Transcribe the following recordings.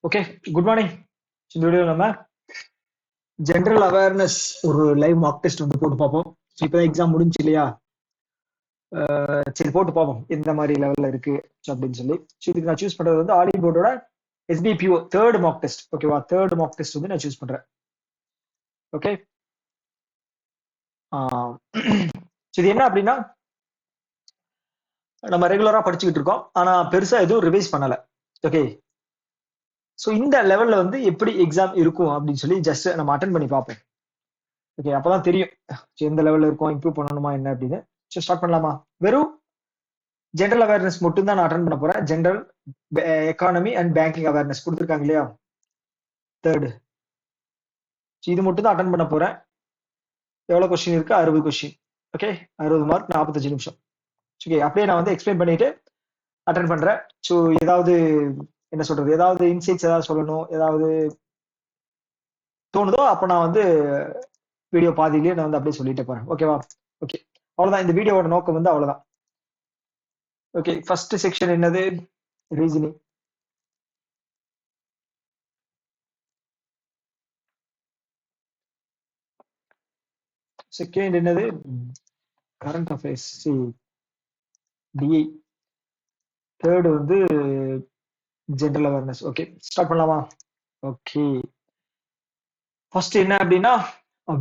Okay, good morning. இந்த video நம்ம general awareness ஒரு லைவ் மார்க் டெஸ்ட் வந்து போட்டு பார்ப்போம். இப்போதான் எக்ஸாம் முடிஞ்சு இல்லையா? சரி, போட்டு பார்ப்போம் எந்த மாதிரி லெவல்ல இருக்கு அப்படின்னு சொல்லி. இதுக்கு நான் சூஸ் பண்றது வந்து ஆலிவ் போர்டோட SBPO தேர்ட் மார்க் டெஸ்ட். ஓகேவா? தேர்ட் மார்க் டெஸ்ட் வந்து நான் சூஸ் பண்றேன். ஓகே, இது என்ன அப்படின்னா, நம்ம ரெகுலரா படிச்சுக்கிட்டு இருக்கோம், ஆனா பெருசா எதுவும் ரிவைஸ் பண்ணல. ஓகே, ஸோ இந்த லெவல்ல வந்து எப்படி எக்ஸாம் இருக்கும் அப்படின்னு சொல்லி ஜஸ்ட் நம்ம அட்டன் பண்ணி பார்ப்போம். ஓகே, அப்பதான் தெரியும் எந்த லெவல்ல இருக்கும், இம்ப்ரூவ் பண்ணணுமா என்ன அப்படின்னு. ஸோ ஸ்டார்ட் பண்ணலாமா? வெறும் ஜென்ரல் அவேர்னஸ் மட்டும் தான் நான் அட்டன் பண்ண போறேன். General economy and banking awareness கொடுத்துருக்காங்க இல்லையா, தேர்டு. இது மட்டும் தான் அட்டன் பண்ண போறேன். எவ்வளவு கொஸ்டின் இருக்கு? 60 கொஸ்டின். ஓகே, 60 மார்க், 45 நிமிஷம். ஓகே, அப்படியே நான் வந்து எக்ஸ்பிளைன் பண்ணிட்டு அட்டன் பண்றேன். ஸோ ஏதாவது என்ன சொல்றது, ஏதாவது இன்சைட்ஸ் ஏதாவது சொல்லணும், ஏதாவது தோணுதோ அப்ப நான் வந்து வீடியோ பாதியிலேயே நான் வந்து அப்படியே சொல்லிட்டு போறேன். ஓகேவா? ஓகே, அவ்வளவுதான். இந்த வீடியோவோட நோக்கம் வந்து அவ்வளவுதான். ஓகே, ஃபர்ஸ்ட் செக்ஷன் என்னது? ரீசனிங். செகண்ட் என்னது? Current affairs, DI. தேர்டு வந்து ஜென்ரல் அவேர்னஸ். ஓகே, ஸ்டார்ட் பண்ணலாமா? ஓகே, ஃபர்ஸ்ட் என்ன அப்படின்னா,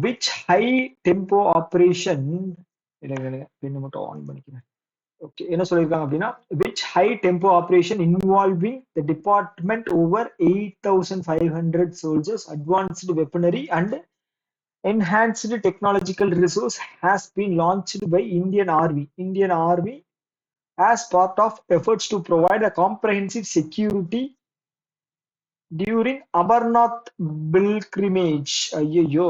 விச் ஹை டெம்போ ஆப்ரேஷன், பெண்ணு மட்டும் ஆன் பண்ணிக்கிறேன். ஓகே, என்ன சொல்லியிருக்காங்க அப்படின்னா, which high tempo operation involving the department over 8,500 soldiers, advanced weaponry and enhanced technological resource has been launched by Indian Army as part of efforts to provide a comprehensive security during Amarnath pilgrimage. ஐயோ,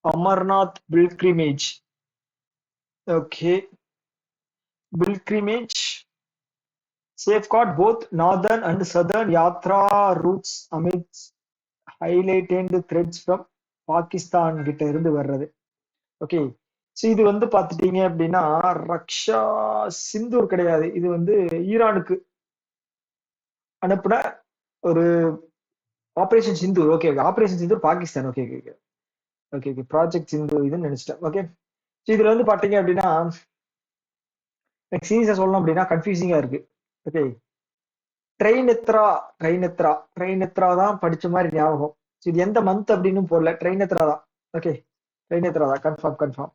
Amarnath pilgrimage. Okay, pilgrimage safeguard both northern and southern yatra routes amidst highlighted threats from Pakistan கிட்ட இருந்து வர்றது. Okay, so இது வந்து பார்த்துட்டீங்க அப்படின்னா, ரக்ஷா சிந்தூர் கிடையாது, இது வந்து ஈரானுக்கு அனுப்புன ஒரு operation Sindoor. Okay, operation Sindoor Pakistan. Okay okay okay okay, project Sindoor இதுன்னு நினைச்சிட்டேன். ஓகே, ஸோ இதுல வந்து பாத்தீங்க அப்படின்னா, எனக்கு சீரியஸா சொல்லணும் அப்படின்னா கன்ஃபியூசிங்கா இருக்கு. ஓகே, ட்ரெயினெத்ரா தான் படிச்ச மாதிரி ஞாபகம். இது எந்த மந்த் அப்படின்னு போடல, ட்ரெயினெத்ரா தான். ஓகே, ட்ரெயினெத்ரா தான், கன்ஃபார்ம்.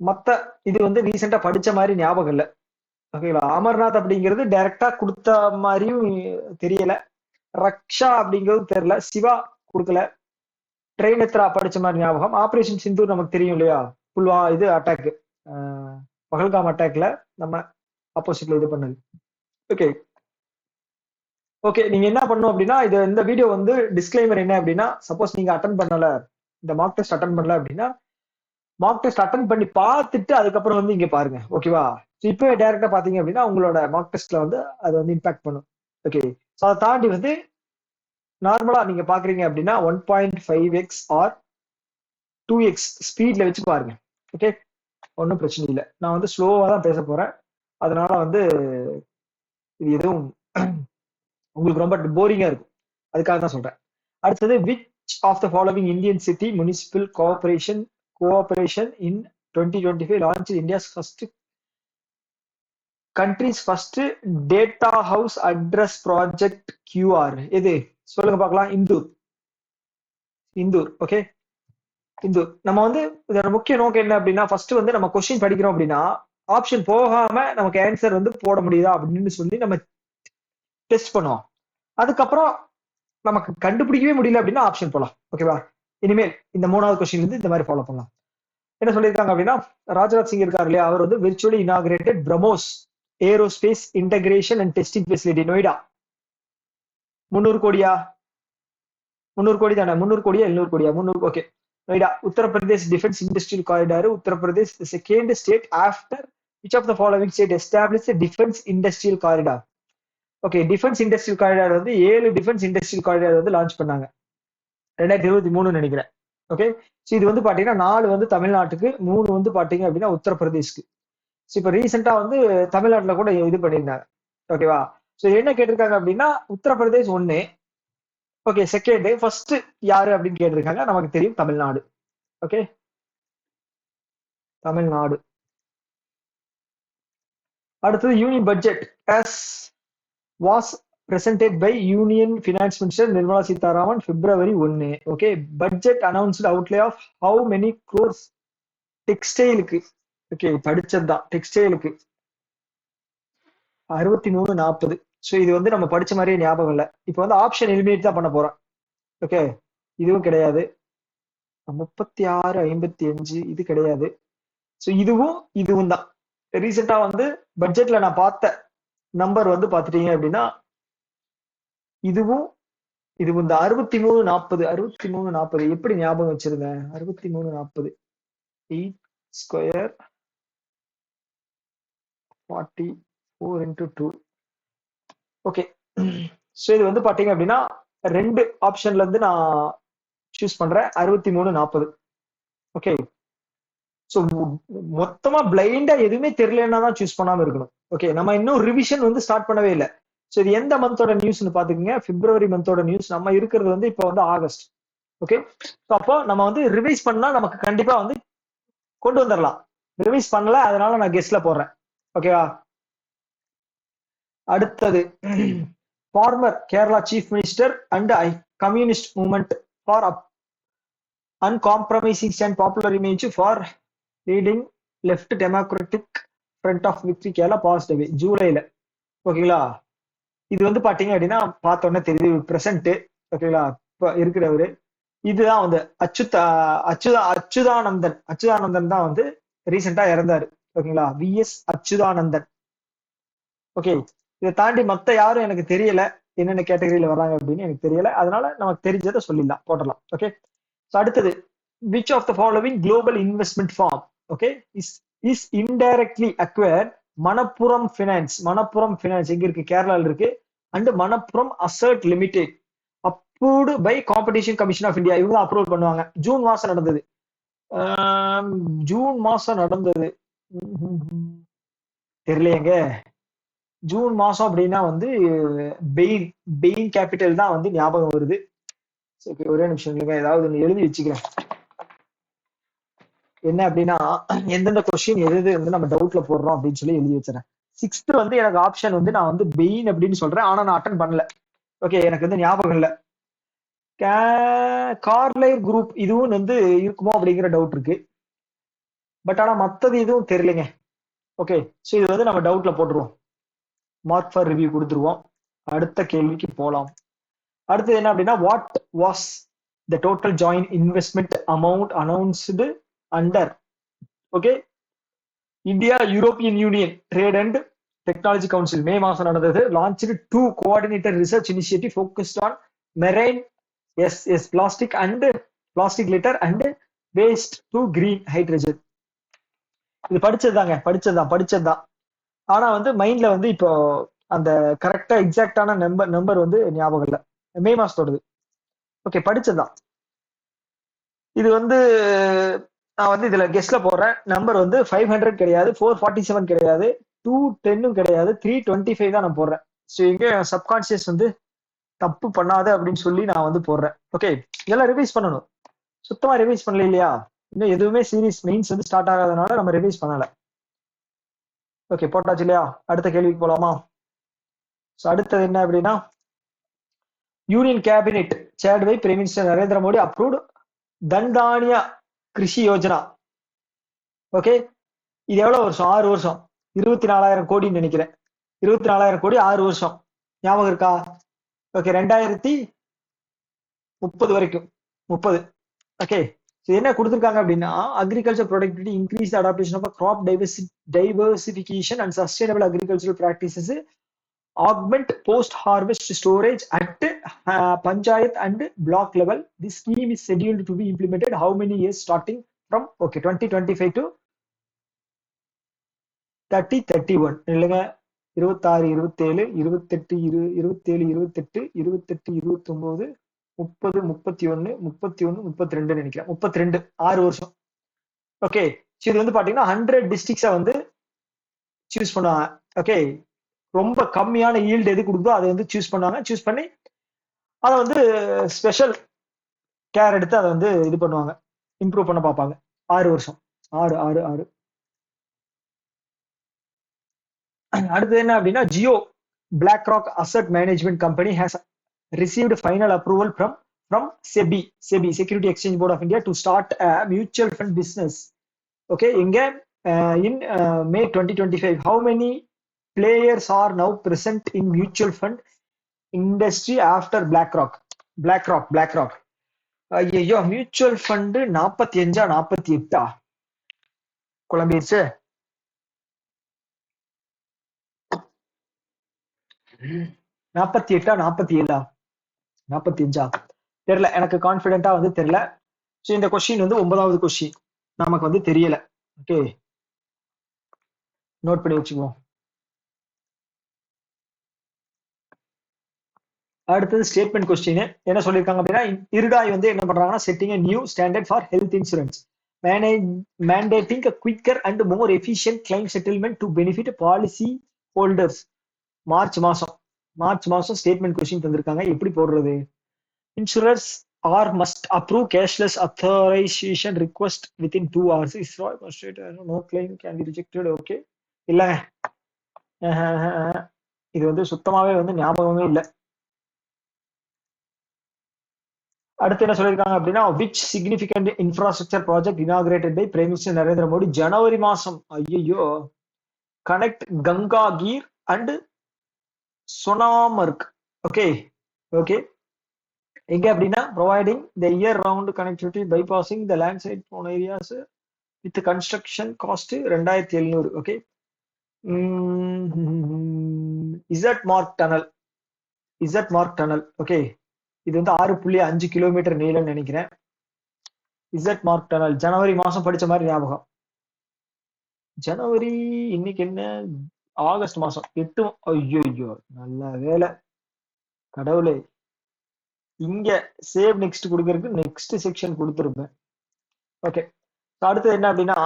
மத்த இது வந்து ரீசெண்டா படிச்ச மாதிரி ஞாபகம் இல்லை. ஓகேங்களா? அமர்நாத் அப்படிங்கிறது டைரக்டா கொடுத்த மாதிரியும் தெரியல, ரக்ஷா அப்படிங்கிறது தெரியல, சிவா கொடுக்கல, ட்ரெயினெத்ரா படிச்ச மாதிரி ஞாபகம். ஆபரேஷன் சிந்தூர் நமக்கு தெரியும் இல்லையா, புல்வா இது அட்டாக், பகல்காம் அட்டாக்ல நம்ம ஆப்போசிட்ல இது பண்ணது. ஓகே ஓகே, நீங்க என்ன பண்ணணும் அப்படின்னா, இந்த வீடியோ வந்து டிஸ்க்ளைமர் என்ன அப்படின்னா, சப்போஸ் நீங்க அட்டன் பண்ணல, இந்த மார்க் டெஸ்ட் அட்டன் பண்ணல அப்படின்னா, மார்க் டெஸ்ட் அட்டன் பண்ணி பார்த்துட்டு அதுக்கப்புறம் வந்து இங்க பாருங்க. ஓகேவா? இப்போ டைரக்டா பாத்தீங்க அப்படின்னா உங்களோட மார்க் டெஸ்ட்ல வந்து அது வந்து இம்பாக்ட் பண்ணும். ஓகே, ஸோ அதை தாண்டி வந்து நார்மலா நீங்க பாக்குறீங்க அப்படின்னா 1.5x ஆர் 2x ஸ்பீட்ல வச்சு பாருங்க. ஓகே, ஒன்றும் பிரச்சனை இல்லை. நான் வந்து ஸ்லோவா தான் பேச போறேன், அதனால வந்து இது எதுவும் உங்களுக்கு ரொம்ப போரிங்கா இருக்கும், அதுக்காக தான் சொல்றேன். அடுத்தது, which of the following Indian city municipal corporation in 2025 launch India's first country's first data house address project QR? எது சொல்லுங்க பார்க்கலாம். இந்தூர். ஓகே, இந்தூர். நம்ம வந்து இதோட முக்கிய நோக்கம் என்ன அப்படின்னா, ஃபர்ஸ்ட் வந்து நம்ம கொஸ்டின் படிக்கிறோம் அப்படின்னா ஆப்ஷன் போகாம நமக்கு ஆன்சர் வந்து போட முடியுதா அப்படின்னு சொல்லி நம்ம டெஸ்ட் பண்ணுவோம். அதுக்கப்புறம் நமக்கு கண்டுபிடிக்கவே முடியல அப்படின்னா ஆப்ஷன் போலாம். ஓகேவா? இனிமேல் இந்த 3வது கொஸ்டின் வந்து இந்த மாதிரி ஃபாலோ பண்ணலாம். என்ன சொல்லியிருக்காங்க அப்படின்னா, ராஜ்நாத் சிங் இருக்காரு இல்லையா, அவர் வந்து virtually inaugurated BrahMos aerospace integration and testing facility Noida. 300 கோடியா? 300 கோடி தானே? 300 கோடியா 700 கோடியா? 300. Okay, Noida. Uttar Pradesh defence industrial corridor. Uttar Pradesh second state after which of the following state establish defence industrial corridor? Okay, defence industrial corridor வந்து 7 டிஃபென்ஸ் இண்டஸ்ட்ரியல் காரிடார் வந்து லான்ச் பண்ணாங்க 2023 நினைக்கிறேன். Okay, so இது வந்து பாத்தீங்கன்னா 4 வந்து தமிழ்நாட்டுக்கு, 3 வந்து பாத்தீங்க அப்படின்னா உத்தரப்பிரதேஷ்க்கு. ஸோ இப்போ ரீசெண்டா வந்து தமிழ்நாட்டுல கூட இது பண்ணியிருந்தாங்க. ஓகேவா? சோ என்ன கேட்டிருக்காங்க அப்படின்னா உத்தரப்பிரதேஷ் ஒண்ணு. ஓகே, செகண்ட் ஃபர்ஸ்ட் யாரு அப்படின்னு கேட்டிருக்காங்க. நமக்கு தெரியும் தமிழ்நாடு. ஓகே, தமிழ்நாடு. அடுத்தது union budget as was presented by Union Finance Minister Nirmala Sitharaman February 1. Okay, budget announced outlay of how many crores டெக்ஸ்டைலுக்கு. ஓகே, படிச்சதுதான் டெக்ஸ்டைலுக்கு 6340. ஸோ இது வந்து நம்ம படிச்ச மாதிரியே ஞாபகம் இல்லை. இப்போ வந்து ஆப்ஷன் எலிமினேட் தான் பண்ண போறோம். ஓகே, இதுவும் கிடையாது. 3655 இது கிடையாது. ஸோ இதுவும் தான். ரீசெண்டா வந்து பட்ஜெட்ல நான் பார்த்த நம்பர் வந்து பாத்துட்டீங்க அப்படின்னா இதுவும் இந்த 6340 எப்படி ஞாபகம் வச்சிருந்தேன்? 6340 8 ஸ்கொயர் 44 into 2. ஓகே, ஸோ இது வந்து பாத்தீங்க அப்படின்னா ரெண்டு ஆப்ஷன்ல இருந்து நான் சூஸ் பண்றேன் 6340. ஓகே, ஸோ மொத்தமா பிளைண்டா எதுவுமே தெரியலன்னா தான் சூஸ் பண்ணாம இருக்கணும். ஓகே, நம்ம இன்னும் ரிவிஷன் வந்து ஸ்டார்ட் பண்ணவே இல்லை. ஸோ இது எந்த மந்தோட நியூஸ்னு பாத்துக்கோங்க. பிப்ரவரி மந்தோட நியூஸ். நம்ம இருக்கிறது வந்து இப்போ வந்து ஆகஸ்ட். ஓகே, ஸோ அப்போ நம்ம வந்து ரிவைஸ் பண்ணா நமக்கு கண்டிப்பா வந்து கொண்டு வந்துடலாம். ரிவைஸ் பண்ணல, அதனால நான் கெஸ்ட்ல போடுறேன். ஓகேவா? அடுத்தது former Kerala chief minister and communist movement for uncompromising and popular image for leading left democratic front of victory Kerala passed away ஜூலைல. ஓகேங்களா? இது வந்து பாத்தீங்க அப்படின்னா பார்த்தோன்னே தெரியுது பிரசன்ட். ஓகேங்களா? இப்ப இருக்கிறவரு இதுதான் வந்து அச்சுதானந்தன் தான் வந்து ரீசெண்டா இறந்தாரு. ஓகேங்களா? விஎஸ் அச்சுதானந்தன். ஓகே, இதை தாண்டி மத்த யாரும் எனக்கு தெரியல, என்னென்ன கேட்டகரியில வர்றாங்க அப்படின்னு எனக்கு தெரியல. அதனால நமக்கு தெரிஞ்சதை சொல்லிடலாம், போட்டலாம். ஓகே, அடுத்தது which of the following global investment firm okay is indirectly acquired Manappuram finance எங்க இருக்கு? கேரளால இருக்கு. And Manappuram assert limited approved by competition commission of india. இவங்க அப்ரூவல் பண்ணுவாங்க. ஜூன் மாசம் நடந்தது. தெரியலையேங்க. ஜூன் மாசம் அப்படின்னா வந்து பெயின் கேபிட்டல் தான் வந்து ஞாபகம் வருது. ஒரே நிமிஷம் இல்லைங்க, ஏதாவது ஒன்று எழுதி வச்சுக்கிறேன். என்ன அப்படின்னா எந்தெந்த கொஸ்டின் எது வந்து நம்ம டவுட்ல போடுறோம் அப்படின்னு சொல்லி எழுதி வச்சுறேன். 6th வந்து எனக்கு ஆப்ஷன் வந்து நான் வந்து பெயின் அப்படின்னு சொல்றேன், ஆனா நான் அட்டன் பண்ணல. ஓகே, எனக்கு வந்து ஞாபகம் இல்லை. கார்லைர் குரூப் இதுவும் வந்து இருக்குமோ அப்படிங்கிற டவுட் இருக்கு. பட் ஆனா மத்தது எதுவும் தெரியலைங்க. ஓகே, ஸோ இது வந்து நம்ம டவுட்ல போட்டுருவோம், மார்க் ஃபார் ரிவ்யூ கொடுத்துருவோம். அடுத்த கேள்விக்கு போலாம். அடுத்தது என்ன அப்படின்னா what was the total joint investment amount announced under okay India European Union trade and technology council May மாசம் நடந்தது. Launched 2 coordinated research initiative focused on marine plastic and plastic litter and waste to green hydrogen. இது படிச்சதுதான். ஆனா வந்து மைண்ட்ல வந்து இப்போ அந்த கரெக்டா எக்ஸாக்டான நம்பர் வந்து ஞாபகம் இல்லை. மே மாசத்தோடது. ஓகே, படிச்சதுதான். இது வந்து நான் வந்து இதுல கெஸ்ட்ல போடுறேன். நம்பர் வந்து 500 கிடையாது, 447 கிடையாது, 210 கிடையாது, 325 தான் நான் போடுறேன். ஸோ எங்க சப்கான்சியஸ் வந்து தப்பு பண்ணாது அப்படின்னு சொல்லி நான் வந்து போடுறேன். ஓகே, இதெல்லாம் ரிவைஸ் பண்ணணும். சுத்தமா ரிவைஸ் பண்ணல இல்லையா? இன்னும் எதுவுமே சீரியஸ் மெயின்ஸ் வந்து ஸ்டார்ட் ஆகாதனால நம்ம ரிவைஸ் பண்ணல. ஓகே, போட்டாச்சு இல்லையா? அடுத்த கேள்விக்கு போலாமா? ஸோ அடுத்தது என்ன அப்படின்னா union cabinet chaired by prime minister Narendra Modi approved Dhandhaanya Krishi Yojana. Okay, இது எவ்வளவு வருஷம்? 6 வருஷம், 24,000 கோடின்னு நினைக்கிறேன். 24,000 கோடி 6 வருஷம். ஞாபகம் இருக்கா? ஓகே, 2030 வரைக்கும் 30. ஓகே, என்ன கொடுத்துருக்காங்க அப்படின்னா agriculture productivity increase adaptation of crop diversification and sustainable agricultural practices augment post-harvest storage at panchayat and block level. This scheme is scheduled to be implemented how many years starting from 2025 to 3031 இல்லைங்க 26 27 28 27 28 28 29 30 31 31 32 நினைக்கிறேன். 32 6 வருஷம். Okay, இது வந்து பாத்தீங்கன்னா 100 டிஸ்ட்ரிக்ட்ஸை வந்து choose பண்ணுவாங்க. Okay, ரொம்ப கம்மியான ஈல்டு எது கொடுக்குதோ அதை வந்து சூஸ் பண்ணுவாங்க. சூஸ் பண்ணி அதை வந்து ஸ்பெஷல் கேர் எடுத்து அதை வந்து இது பண்ணுவாங்க, இம்ப்ரூவ் பண்ண பார்ப்பாங்க. 6 வருஷம். 6. அடுத்தது என்ன அப்படின்னா, Jio BlackRock asset management company has received final approval from SEBI security exchange board of India to start mutual fund business. Okay, இங்க in May 2025 how many players are now present in mutual fund industry after BlackRock. ஐயோ, mutual fund 45 48 குழம்பிடுச்சு. 48 47 45 தெரியல, எனக்கு கான்பிடென்ட்டா வந்து தெரியல. So இந்த question வந்து 9வது question நமக்கு வந்து தெரியல. ஓகே, நோட் பண்ணி வச்சுக்குவோம். அடுத்தது ஸ்டேட்மெண்ட் கொஸ்டின் என்ன சொல்லியிருக்காங்க அப்படின்னா, இருடாய் வந்து என்ன பண்றாங்கன்னா, setting a new standard for health insurance மேண்டேட்டிங் a quicker and more efficient claim settlement to benefit policy holders. March மாசம் ஸ்டேட்மெண்ட் கொஸ்டின் தந்திருக்காங்க. எப்படி போடுறது? Insurers are must approve cashless authorization request within 2 hours. Is no claim can be rejected. Okay, இல்லங்க, இது வந்து சுத்தமாவே வந்து ஞாபகமே இல்லை. அடுத்து என்ன சொல்லியிருக்காங்க அப்படின்னா, which significant infrastructure project inaugurated by Prime Minister Narendra Modi ஜனவரி மாசம்? ஐயோ, connect Gagangir and Sonamarg. Okay okay, எங்க அப்படின்னா, providing the year round connectivity bypassing the landslide prone areas with construction cost 2700. Okay, Z Morh tunnel. Okay, இது வந்து 6.5 kilometre நீளம் நினைக்கிறேன். Z Morh tunnel ஜனவரி மாசம் படிச்ச மாதிரி ஞாபகம். ஜனவரி இன்னைக்கு என்ன, ஆகஸ்ட் மாசம் 8. ஐயோ, நல்ல வேலை கடவுளே, இங்க சேவ் நெக்ஸ்ட் கொடுக்கறதுக்கு நெக்ஸ்ட் செக்ஷன் கொடுத்துருப்பேன். ஓகே, அடுத்து என்ன அப்படின்னா,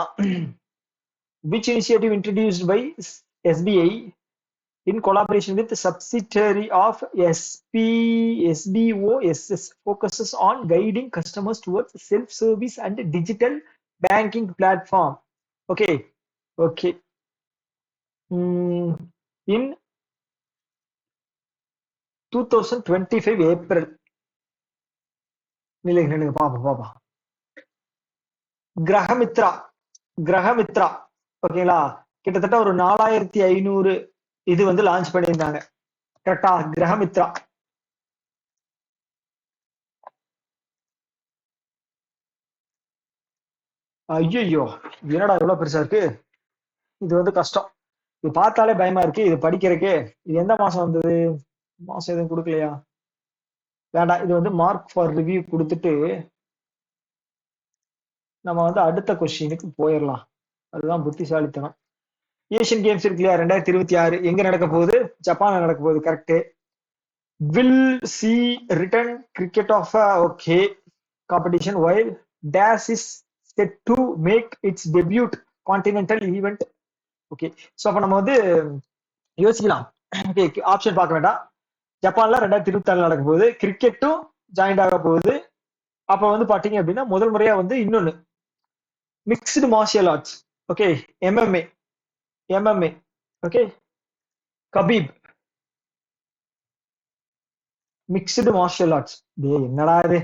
which initiative introduced by SBI in collaboration with subsidiary of SBOSS focuses on guiding customers towards self-service and digital banking platform. Okay. In 2025 April, பாப்பா கிரகமித்ரா ஓகேங்களா, கிட்டத்தட்ட ஒரு 4500 இது வந்து லான்ச் பண்ணியிருந்தாங்க. கரெக்டா? கிரகமித்ரா. ஐயோ, என்னடா இவ்வளவு பெருசா இருக்கு, இது வந்து கஷ்டம், இது பார்த்தாலே பயமா இருக்கு, இது படிக்கிறதுக்கு. இது எந்த மாசம் வந்தது? மாசம் எதுவும் கொடுக்கலையா? வேண்டாம், இது வந்து மார்க் ஃபார் ரிவ்யூ கொடுத்துட்டு நம்ம வந்து அடுத்த கொஸ்டினுக்கு போயிடலாம். அதுதான் புத்திசாலித்தனம். ஏசியன் கேம்ஸ் இருக்கு இல்லையா, 2026 எங்க நடக்க போகுது? ஜப்பான்ல நடக்க போகுது. Correct. Will see return cricket of okay competition while days is set to make its debut continental event. Okay, so அப்போ நம்ம வந்து யோசிக்கலாம். ஓகே, ஆப்ஷன் பார்க்க வேண்டாம். ஜப்பான்ல 2024 நடக்க போகுது, கிரிக்கெட்டும் ஜாயிண்ட் ஆக போகுது. அப்ப வந்து பாத்தீங்க அப்படின்னா, முதல் முறையா வந்து இன்னொன்னு mixed martial arts. Okay, MMA. Okay, Khabib mixed martial arts. என்னடா இது?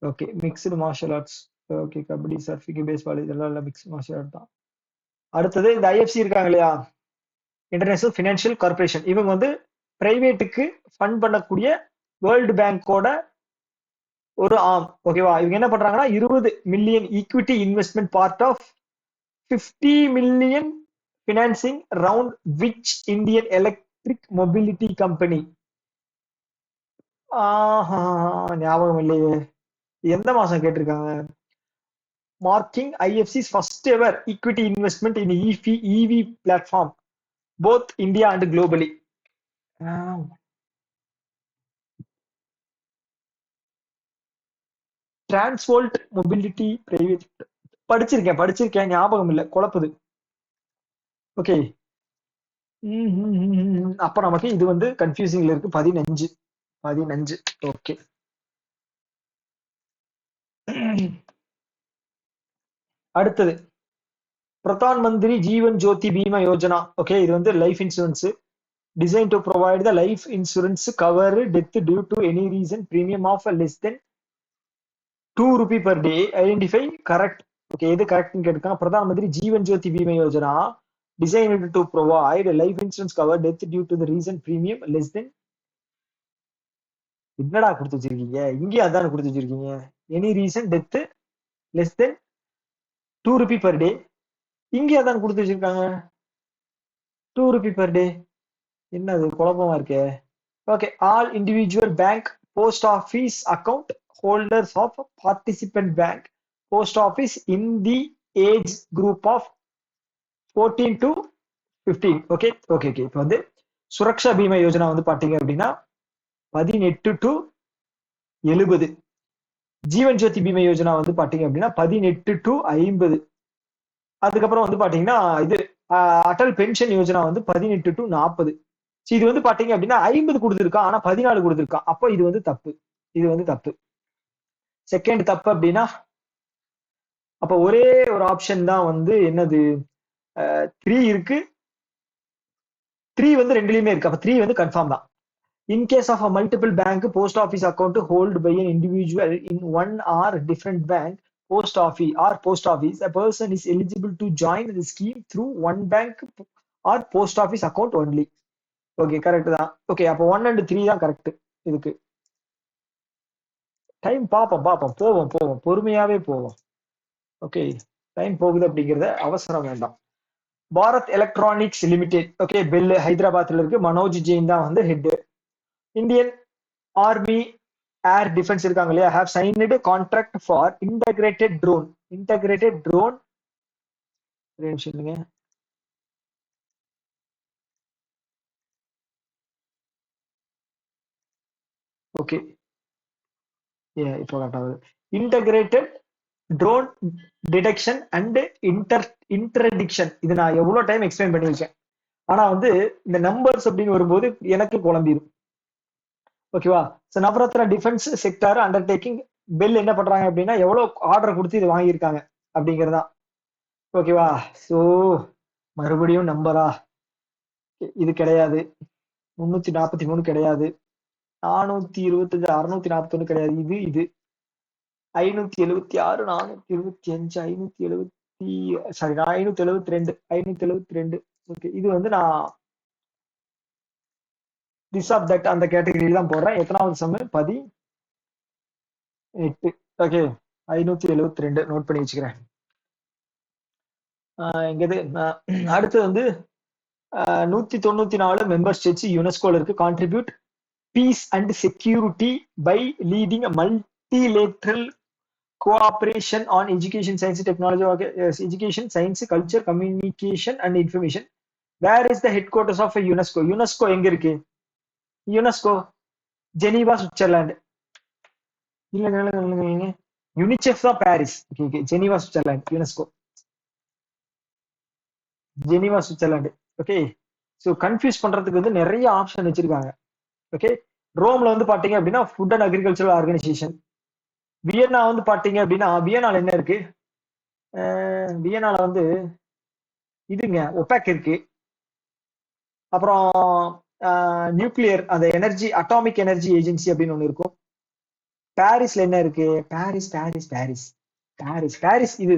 Okay, mixed martial arts. Okay, kabaddi, surfing, baseball இதெல்லாம் இல்ல, மிக்ஸ்டு மார்ஷியல் ஆர்ட் தான். அடுத்தது இந்த ஐஎஃப்சி இருக்காங்க இல்லையா, இன்டர்நேஷனல் ஃபினான்ஷியல் கார்பரேஷன். இவங்க வந்து பிரைவேட்டுக்கு ஃபண்ட் பண்ணக்கூடிய வேர்ல்டு பேங்கோட ஒரு ஆம். ஓகேவா? இவங்க என்ன பண்றாங்கன்னா, 20 million equity investment part of 50 million financing round which Indian electric mobility company. ஞாபகம் இல்லையே, எந்த மாசம் கேட்டிருக்காங்க? Marking IFC's first ever equity investment in EV platform both India and globally. Transvolt mobility private படிச்சிருக்கேன், ஞாபகம் இல்லை, குழப்புது. ஓகே, அப்ப நமக்கு இது வந்து கன்ஃபியூசிங்ல இருக்கு. 15 15. ஓகே. அடுத்தது பிரதான் மந்திரி ஜீவன் ஜோதி பீமா யோஜனா. ஓகே, இது வந்து life insurance. Design to provide the life insurance cover death due to any reason premium of less than ₹2 per day. Identify correct. Okay, எது கரெக்ட்னு கேட்டுருக்காங்க. Pradhan Mantri Jeevan Jyoti Bima Yojana designed to provide life insurance cover death due to the reason premium less than. என்னடா கொடுத்து வச்சிருக்கீங்க? இங்கேயும் அதான் கொடுத்து வச்சிருக்கீங்க. Any reason death less than ₹2 per day. இங்கே அதான் கொடுத்து வச்சிருக்காங்க. ₹2 per day. என்னது குழப்பமா இருக்கே. Okay, all individual bank post office account holders of participant bank post office in the age group of 14 to 15. Okay okay okay. இப்போ வந்து சுரக்ஷா பீமா யோஜனா வந்து பாத்தீங்க அப்படின்னா 18 to 70. ஜீவன் ஜோதி பீமா யோஜனா வந்து பாத்தீங்க அப்படின்னா 18 to 50. அதுக்கப்புறம் வந்து பாத்தீங்கன்னா இது அடல் பென்ஷன் யோஜனா வந்து 18 to 40. இது வந்து பாத்தீங்க அப்படின்னா 50 கொடுத்துருக்கான், ஆனா 14 கொடுத்துருக்கான். அப்போ இது வந்து தப்பு. இது வந்து தப்பு. செகண்ட் தப்பு அப்படின்னா அப்ப ஒரே ஒரு ஆப்ஷன் தான் வந்து என்னது, 3 இருக்கு. 3 வந்து ரெண்டுலயுமே இருக்கு. அப்ப 3 வந்து கன்ஃபார்ம் தான். In case of a multiple bank post office account held by an individual in one or different bank post office, a person is eligible to join the scheme through one bank or post office account only. Okay, correct தான். Okay, அப்போ 1 and 3 தான் correct. இதுக்கு time பாப்போம் பாப்போம், போவோம் போவோம், பொறுமையாவே போவோம். Okay, time போகுது அப்படிங்கறத அவசரம் வேண்டாம். Bharat electronics limited. Okay, BEL ஹைதராபாத்ல இருக்கு. மனோஜ் ஜெயின் தான் வந்து head. Indian army air defence இருக்காங்க இல்லையா, have signed contract for integrated drone. Okay, இப்போ கரெக்டாகுது. Integrated drone detection and interdiction. இது நான் எவ்வளவு டைம் எக்ஸ்பிளைன் பண்ணியிருக்கேன். ஆனா வந்து இந்த நம்பர்ஸ் அப்படின்னு வரும்போது எனக்கு குழம்பிடும். ஓகேவா. Navratna defence sector undertaking bell என்ன பண்றாங்க அப்படின்னா எவ்வளவு ஆர்டர் கொடுத்து இது வாங்கியிருக்காங்க அப்படிங்கறதா. ஓகேவா. சோ மறுபடியும் நம்பரா, இது கிடையாது. 343 கிடையாது. 425, 641 கிடையாது. இது இது 576, 425, 572. ஓகே, இது வந்து நான் திஸ் ஆஃப் தட் அந்த கேட்டகரி தான் போடுறேன். எத்தனாவது சம்? 18. ஓகே, 572 நோட் பண்ணி வச்சுக்கிறேன். எங்கது அடுத்து வந்து 194 மெம்பர் ஸ்டேட்ஸ் யுனெஸ்கோல இருக்கு. Contribute peace and security by leading multilateral cooperation on education, science, technology. Education, science, culture, communication and information. Where is the headquarters of UNESCO? UNESCO எங்க இருக்கு? UNESCO Geneva, Switzerland. இல்ல, UNICEF தான் Paris. Geneva Switzerland. UNESCO Geneva Switzerland. Okay, so confuse பண்றதுக்கு வந்து நிறைய option வச்சிருக்காங்க. Okay, ரோம்ல வந்து பாத்தீங்க அப்படின்னா food and agricultural organisation. Vienna வந்து பாத்தீங்க அப்படின்னா வியன்னால என்ன இருக்கு? வியன்னால வந்து இதுங்க ஒபேக் இருக்கு. அப்புறம் நியூக்ளியர் அந்த எனர்ஜி அட்டாமிக் எனர்ஜி ஏஜென்சி அப்படின்னு ஒண்ணு இருக்கும். பாரிஸ்ல என்ன இருக்கு? Paris Paris Paris Paris Paris இது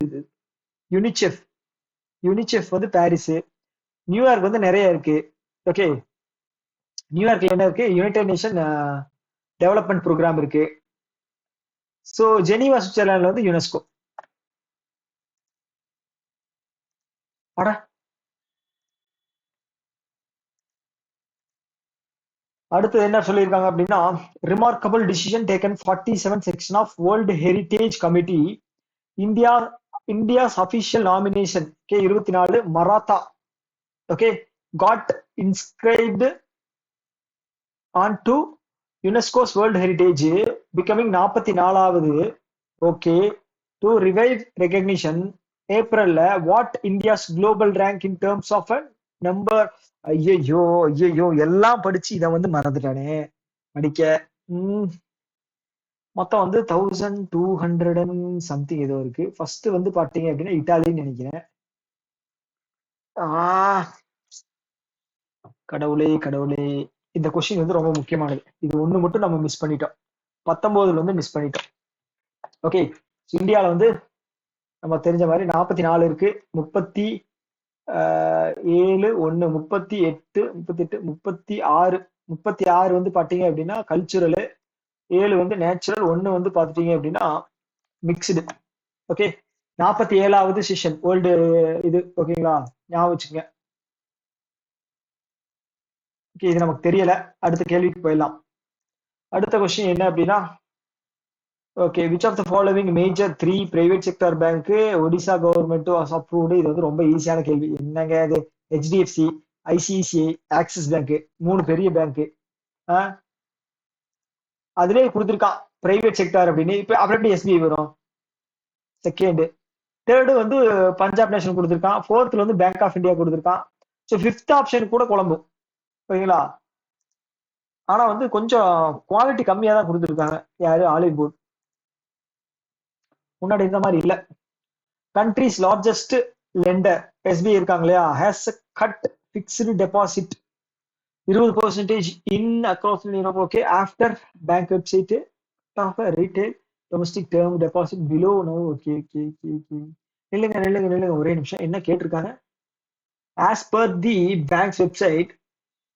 யுனிசெஃப். யுனிசெஃப் வந்து பாரிஸ். நியூயார்க் வந்து நிறைய இருக்கு. ஓகே, நியூயார்க்ல என்ன இருக்கு? யுனைடெட் நேஷன் டெவலப்மெண்ட் ப்ரோக்ராம் இருக்கு. சோ ஜெனீவா சுவிட்சர்லாந்துல வந்து யுனெஸ்கோ. அட அடுத்து என்ன சொல்லியிருக்காங்க அப்படின்னா remarkable decision taken 47 section of World Heritage Committee India India's official nomination. Okay, 24 Maratha. Okay, got inscribed on to UNESCO's World Heritage becoming 44வது. Okay, to revive recognition. ஏப்ரல்ல what India's global rank in terms of number ஐயையோ ஐயையோ எல்லாம் படிச்சு இதை வந்து மறந்துட்டானே படிக்க. உம் மொத்தம் வந்து 1200 அண்ட் சம்திங் ஏதோ இருக்கு. ஃபர்ஸ்ட் வந்து பாத்தீங்க அப்படின்னா இட்டாலின்னு நினைக்கிறேன். ஆஹ் கடவுளே கடவுளே, இந்த கொஸ்டின் வந்து ரொம்ப முக்கியமானது. இது ஒண்ணு மட்டும் நம்ம மிஸ் பண்ணிட்டோம். 19 வந்து மிஸ் பண்ணிட்டோம். ஓகே, இந்தியால வந்து நம்ம தெரிஞ்ச மாதிரி 44 இருக்கு. 37 1 38 38 36 36 வந்து பாத்தீங்க அப்படின்னா கல்ச்சுரல், 7 வந்து நேச்சுரல், 1 வந்து பாத்துட்டீங்க அப்படின்னா மிக்ஸ்டு. ஓகே, 47வது செஷன் வேர்ல்டு இது. ஓகேங்களா, ஞாபகம் வச்சுக்கங்க. ஓகே, இது நமக்கு தெரியல. அடுத்த கேள்விக்கு போயிடலாம். அடுத்த கொஸ்டின் என்ன அப்படின்னா, okay, which of the following major 3 private sector bank Odisha government was approved. இது வந்து ரொம்ப ஈஸியான கேள்வி. என்னங்க இது? ஹெச்டிஎஃப்சி, ஐசிஐசிஐ, ஆக்சிஸ் பேங்க், 3 பெரிய பேங்க். அதுலயே கொடுத்துருக்கான் பிரைவேட் செக்டார் அப்படின்னு. இப்ப அப்புறம் எப்படி எஸ்பிஐ வரும்? செகண்ட். தேர்டு வந்து பஞ்சாப் நேஷனல் கொடுத்துருக்கான். ஃபோர்த்ல வந்து பேங்க் ஆஃப் இந்தியா கொடுத்துருக்கான். ஸோ ஃபிஃப்த் ஆப்ஷன் கூட குழம்பும். ஓகேங்களா, ஆனா வந்து கொஞ்சம் குவாலிட்டி கம்மியா தான் கொடுத்துருக்காங்க. யாரு? Oliveboard. முன்னாடி இந்த மாதிரி இல்ல. கண்ட்ரிஸ் லார்ஜஸ்ட் லெண்டர் எஸ்பிஐ இருக்காங்க இல்லையா, has cut fixed deposit 20% in across Europe. Okay, after bank website of retail domestic term deposit below no. Okay okay okay okay, நில்லுங்க நில்லுங்க நில்லுங்க, ஒரே நிமிஷம். என்ன கேட்டிருக்காங்க? As per the bank's website,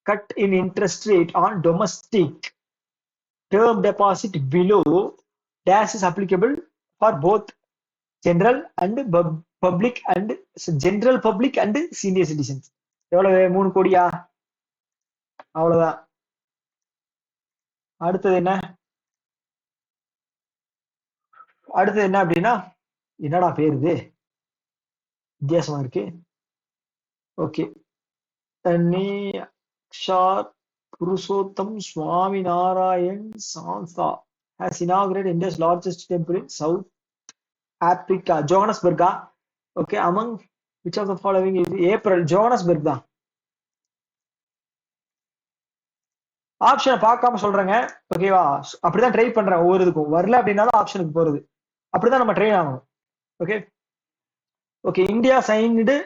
cut in interest rate on domestic term deposit below dash is applicable for both general and public and general public and senior citizens. எவ்வளவு? 3 கோடியா? அவ்வளவுதான். அடுத்தது என்ன? அடுத்தது என்ன அப்படின்னா, என்னடா பேர் இது வித்தியாசமா இருக்கு. Okay, Kshaar Purushottam Swaminarayan Sanstha has inaugurated India's largest temple in South Africa, Johannesburg. Okay, among which of the following is April? Johannesburg தான். ஆப்ஷனை பார்க்காம சொல்றேங்க. ஓகேவா, அப்படிதான் ட்ரை பண்றேன். ஒவ்வொரு இதுக்கும் வரல அப்படின்னாலும் ஆப்ஷனுக்கு போறது. அப்படிதான் நம்ம ட்ரெயின் ஆகணும். Okay okay, India signed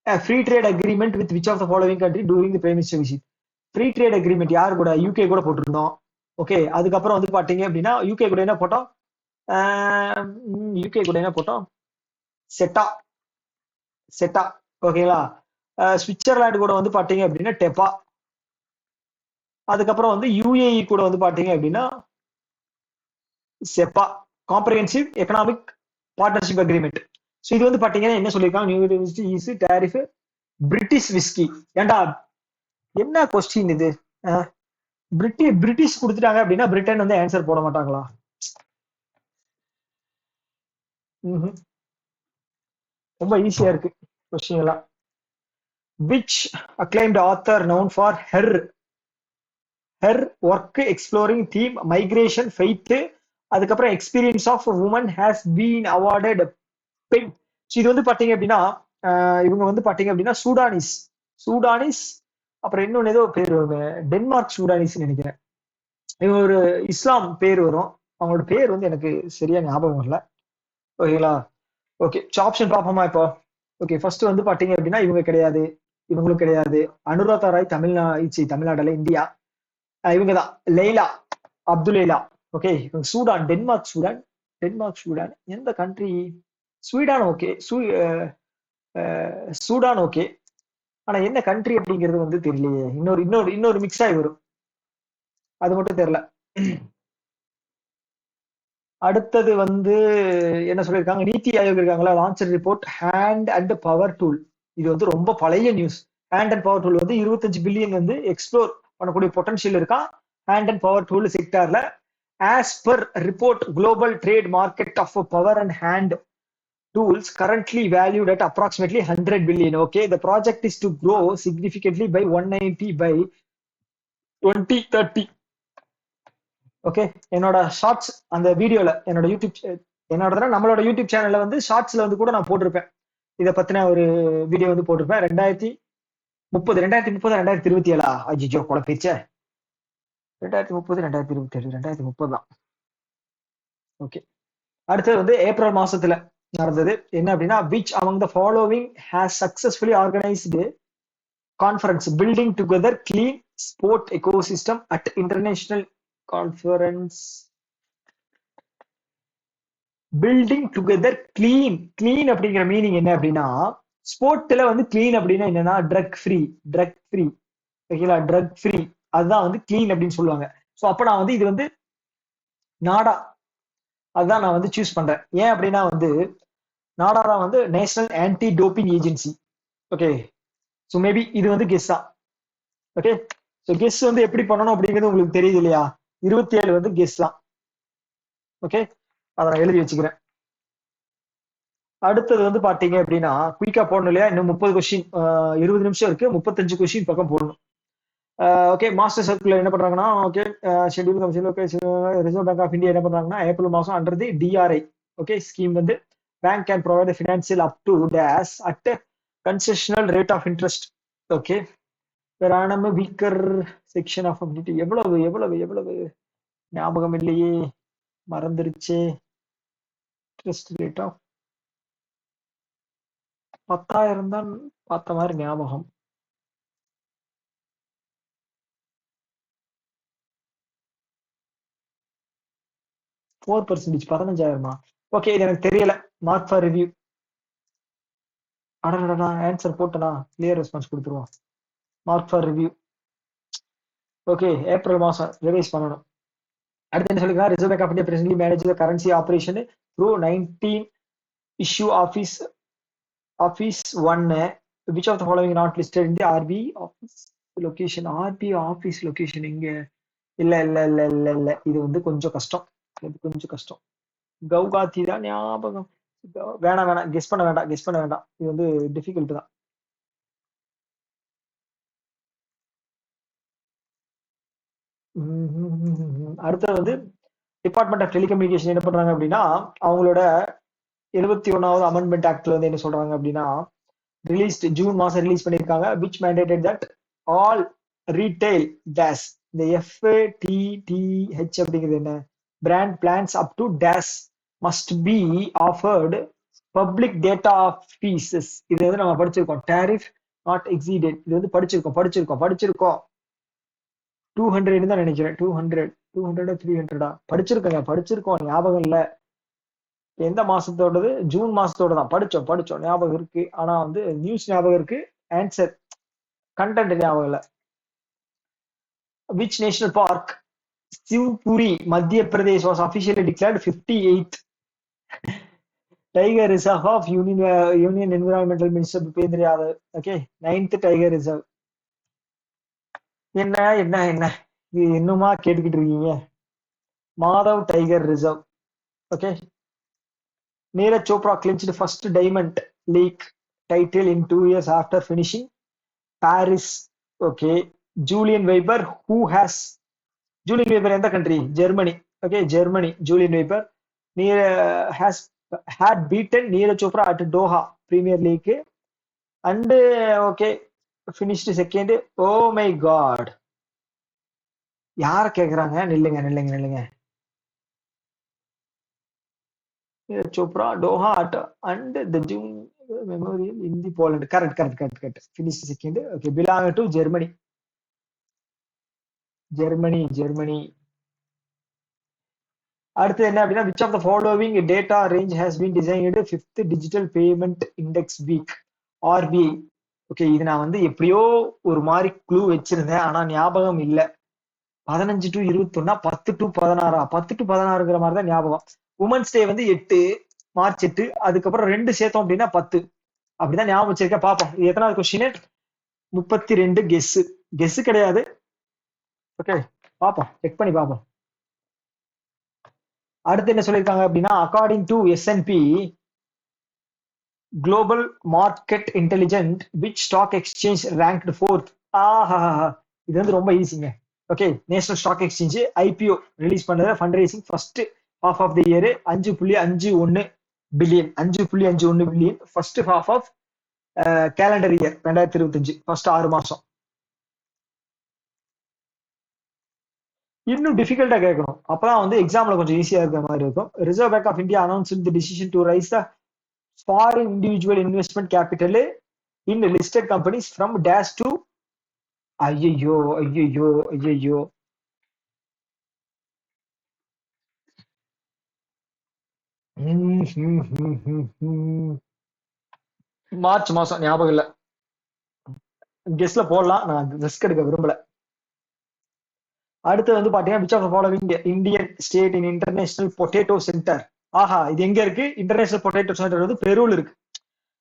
a free trade agreement with which of the following country during the prime minister visit? Free trade agreement யாரு கூட? யூகே கூட போட்டிருந்தோம். ஓகே, அதுக்கப்புறம் வந்து பாத்தீங்க அப்படின்னா யூகே கூட என்ன போட்டோம்? யூகே கூட என்ன போட்டோம்? செட்டா. செட்டா. ஓகேங்களா. சுவிட்சர்லாந்து கூட வந்து பாத்தீங்க அப்படின்னா டெப்பா. அதுக்கப்புறம் வந்து யுஏஇ கூட வந்து பாத்தீங்க அப்படின்னா CEPA, comprehensive economic partnership agreement. So இது வந்து பாத்தீங்கன்னா என்ன சொல்லியிருக்காங்க? New university is tariff British whisky. ஏண்டா என்ன கொஸ்டின் இது? பிரிட்டிஷ் கொடுத்துட்டாங்க அப்படின்னா பிரிட்டன் வந்து ஆன்சர் போட மாட்டாங்களா? ரொம்ப ஈஸியா இருக்கு கொஸ்டின் எல்லாம். Which acclaimed author known for her work exploring theme migration faith, அதுக்கப்புறம் experience of woman has been awarded pen. இது வந்து பாத்தீங்க அப்படின்னா இவங்க வந்து பாத்தீங்க அப்படின்னா சூடானிஸ். சூடானிஸ் அப்புறம் இன்னொன்னு ஏதோ பேர் வருங்க, டென்மார்க் சூடானிஸ் நினைக்கிறேன். இவங்க ஒரு இஸ்லாம் பேர் வரும். அவங்களோட பேர் வந்து எனக்கு சரியா ஞாபகம் வரல. ஓகேங்களா. ஓகே, ஆப்ஷன் பார்ப்போமா இப்போ? ஓகே, ஃபர்ஸ்ட் வந்து பாத்தீங்க அப்படின்னா இவங்க கிடையாது, இவங்களும் கிடையாது. அனுராதா ராய் தமிழ்நாடுல இந்தியா. இவங்கதான் லைலா அப்துல்லைலா. ஓகே, இவங்க Sudan, Denmark Sudan. Denmark Sudan எந்த country? Sweden. Okay, Sudan. Okay, ஆனா என்ன கண்ட்ரி அப்படிங்கிறது வந்து தெரியலையே. இன்னொரு இன்னொரு இன்னொரு மிக்ஸ் ஆகி வரும், அது மட்டும் தெரியல. அடுத்தது வந்து என்ன சொல்லியிருக்காங்க? நீத்தி ஆயோக் இருக்காங்களா, launch report hand and power tool. இது வந்து ரொம்ப பழைய news. Hand and power tool வந்து 25 பில்லியன் வந்து எக்ஸ்ப்ளோர் பண்ணக்கூடிய பொட்டன்ஷியல் இருக்கான் ஹேண்ட் அண்ட் பவர் டூல் செக்டார்ல. As per report global trade market of power and hand tools currently valued at approximately 100 billion. Okay, the project is to grow significantly by 190 by 2030. Okay, என்னோட shorts அந்த வீடியோல என்னோட நம்மளோட YouTube சேனல்ல வந்து ஷார்ட்ஸ்ல வந்து கூட நான் போட்டிருப்பேன். இதை பத்தின ஒரு வீடியோ வந்து போட்டிருப்பேன். 2030 ஐயோ குழப்பிச்சே. 2030 தான். ஓகே. அடுத்தது வந்து ஏப்ரல் மாசத்துல நடந்தது என்ன அப்படின்னா, which among the following has successfully organized conference building together clean sport ecosystem at international conference. Building together clean அப்படிங்கிற மீனிங் என்ன அப்படின்னா, ஸ்போர்ட்ல வந்து கிளீன் அப்படின்னா என்னன்னா ட்ரக் ஃப்ரீ ஓகேங்களா, ட்ரக் ஃப்ரீ அதுதான் வந்து கிளீன் அப்படின்னு சொல்லுவாங்க. ஸோ அப்ப நான் வந்து இது வந்து நாடா அதுதான் நான் வந்து சூஸ் பண்றேன். ஏன் அப்படின்னா வந்து நாடா தான் வந்து national anti doping agency. Okay, so maybe இது வந்து கெஸ் தான். ஓகே, ஸோ கெஸ் வந்து எப்படி பண்ணணும் அப்படிங்கிறது உங்களுக்கு தெரியுது இல்லையா. 27 வந்து கெஸ் தான். ஓகே, அதை நான் எழுதி வச்சுக்கிறேன். அடுத்தது வந்து பாத்தீங்க அப்படின்னா குயிக்கா போடணும் இல்லையா, இன்னும் 30 கொஸ்டின், 20 நிமிஷம் இருக்கு, 35 கொஸ்டின் பக்கம் போடணும். ஓகே, மாஸ்டர் சர்க்குலர் என்ன பண்றாங்கன்னா, okay schedule commission, okay Reserve bank of India என்ன பண்றாங்கன்னா, ஏப்ரல் மாசம் under the DRI okay scheme வந்து bank can provide financial up to days at concessional rate of interest. Okay, பெரானம் weaker section of community எவ்வளவு எவ்வளவு எவ்வளவு ஞாபகம் இல்லையே, மறந்துருச்சே. இன்ட்ரெஸ்ட் ரேட் ஆஃப் 10,000 தான் பார்த்த மாதிரி ஞாபகம். Four percentage 15,000மா? ஓகே, இது எனக்கு தெரியல. Mark for review. அடடா, ஆன்சர் போட்டனா, கிளியர் ரெஸ்பான்ஸ் கொடுத்துருவோம். Mark for review. Okay, April மாசம் ரிவைஸ் பண்ணணும். அடுத்து என்ன சொல்லிருக்கா, Reserve bank of India presently manage the currency operation through 19 issue office 1. Which of the following not listed in the RBI office location. RBI office location இங்க இல்ல இல்ல இல்ல இல்ல இல்ல, இது வந்து கொஞ்சம் கஷ்டம். இது கொஞ்சம் கஷ்டம். கவுகாத்தி தான் ஞாபகம். வேணாம் கெஸ் பண்ண வேண்டாம், இது வந்து டிஃபிகல்ட் தான். அடுத்தது வந்து டிபார்ட்மெண்ட் ஆஃப் டெலிகம்யூனிகேஷன் என்ன பண்றாங்க அப்படின்னா, அவங்களோட 71வது அமெண்ட்மெண்ட் ஆக்ட்ல வந்து என்ன சொல்றாங்க அப்படின்னா, ஜூன் மாசம் ரிலீஸ் பண்ணிருக்காங்க. Which mandated that all retail days, இந்த FATTH அப்படிங்கிறது என்ன, brand plans up to days must be offered public data of fees. இது வந்து நம்ம படிச்சிருக்கோம். டாரிஃப் நாட் எக்ஸீடட், இது வந்து படிச்சிருக்கோம். 200 தான் நினைக்கிறேன். 200 300 படிச்சிருக்கோம், ஞாபகம் இல்ல. எந்த மாசத்தோடது, ஜூன் மாசத்தோட தான் படிச்சோம் ஞாபகம் இருக்கு. ஆனா வந்து நியூஸ் ஞாபகம் இருக்கு, ஆன்சர் கண்டென்ட் ஞாபகம் இல்ல. Which national park Shivpuri Madhya Pradesh was officially declared 58th tiger reserve of union environmental minister Bhupender Yadav. Okay, 9th tiger reserve. என்ன என்ன என்ன இது இன்னுமா கேட்டுக்கிட்டு இருக்கீங்க? Madhav tiger reserve. Okay, Neeraj Chopra clinched first diamond league title in 2 years after finishing Paris. Okay, Julian Weber who has Julian Weber எந்த country? Germany. Okay, Germany. Julian Weber has had beaten Neeraj Chopra at Doha Premier League and okay finished second. Oh my god, யார கேக்குறாங்க? நில்லுங்க. Chopra, Doha and the June Memorial in the Poland. Correct. Finished second. Okay, belong to Germany. அடுத்து என்ன அப்படின்னா, which of the following data range has been designed 5th digital payment index week RBI. Okay, இது நான் வந்து எப்படியோ ஒரு மாதிரி clue வச்சிருந்தேன், ஆனா ஞாபகம் இல்ல. 15 to 21, 10 to 16, 10 to 16ங்கிற மாதிரி தான் ஞாபகம். உமன்ஸ் டே வந்து 8 மார்ச் 8, அதுக்கப்புறம் 2 சேர்த்தோம் அப்படின்னா 10, அப்படிதான் ஞாபகம் வச்சிருக்கேன். பாப்போம் இது எத்தனாவது கொஸ்டின். 32 கெஸ் கிடையாது. ஓகே, பாப்போம், செக் பண்ணி பாப்போம். அடுத்து என்ன சொல்லியிருக்காங்க அப்படின்னா, according to S&P global market intelligent which stock exchange ranked 4th. இது வந்து ரொம்ப ஈஸிங்க. Okay, national stock exchange IPO release பண்ணது fund raising first half of the year 5.51 billion. First half of calendar year 2025 first 6 மாசம். இன்னும் டிஃபிகல்ட்டா கேட்கணும், அப்பதான் வந்து எக்ஸாம்ல கொஞ்சம் ஈஸியா இருக்கிற மாதிரி இருக்கும். Reserve bank of India announce the decision to raise the foreign individual investment capital in listed companies from dash to. ஐயோ ஐயோ ஐயோ. மார்ச் மாசம் ஞாபகம் இல்ல, கெஸ்ட்ல போடலாம், நான் ரிஸ்க் எடுக்க விரும்பல. அடுத்து வந்து பாத்தீங்கன்னா which of the following Indian state in international potato centre. ஆஹா, இது எங்க இருக்கு? இன்டர்நேஷனல் பொட்டேட்டோ சென்டர் வந்து பெருவில் இருக்கு.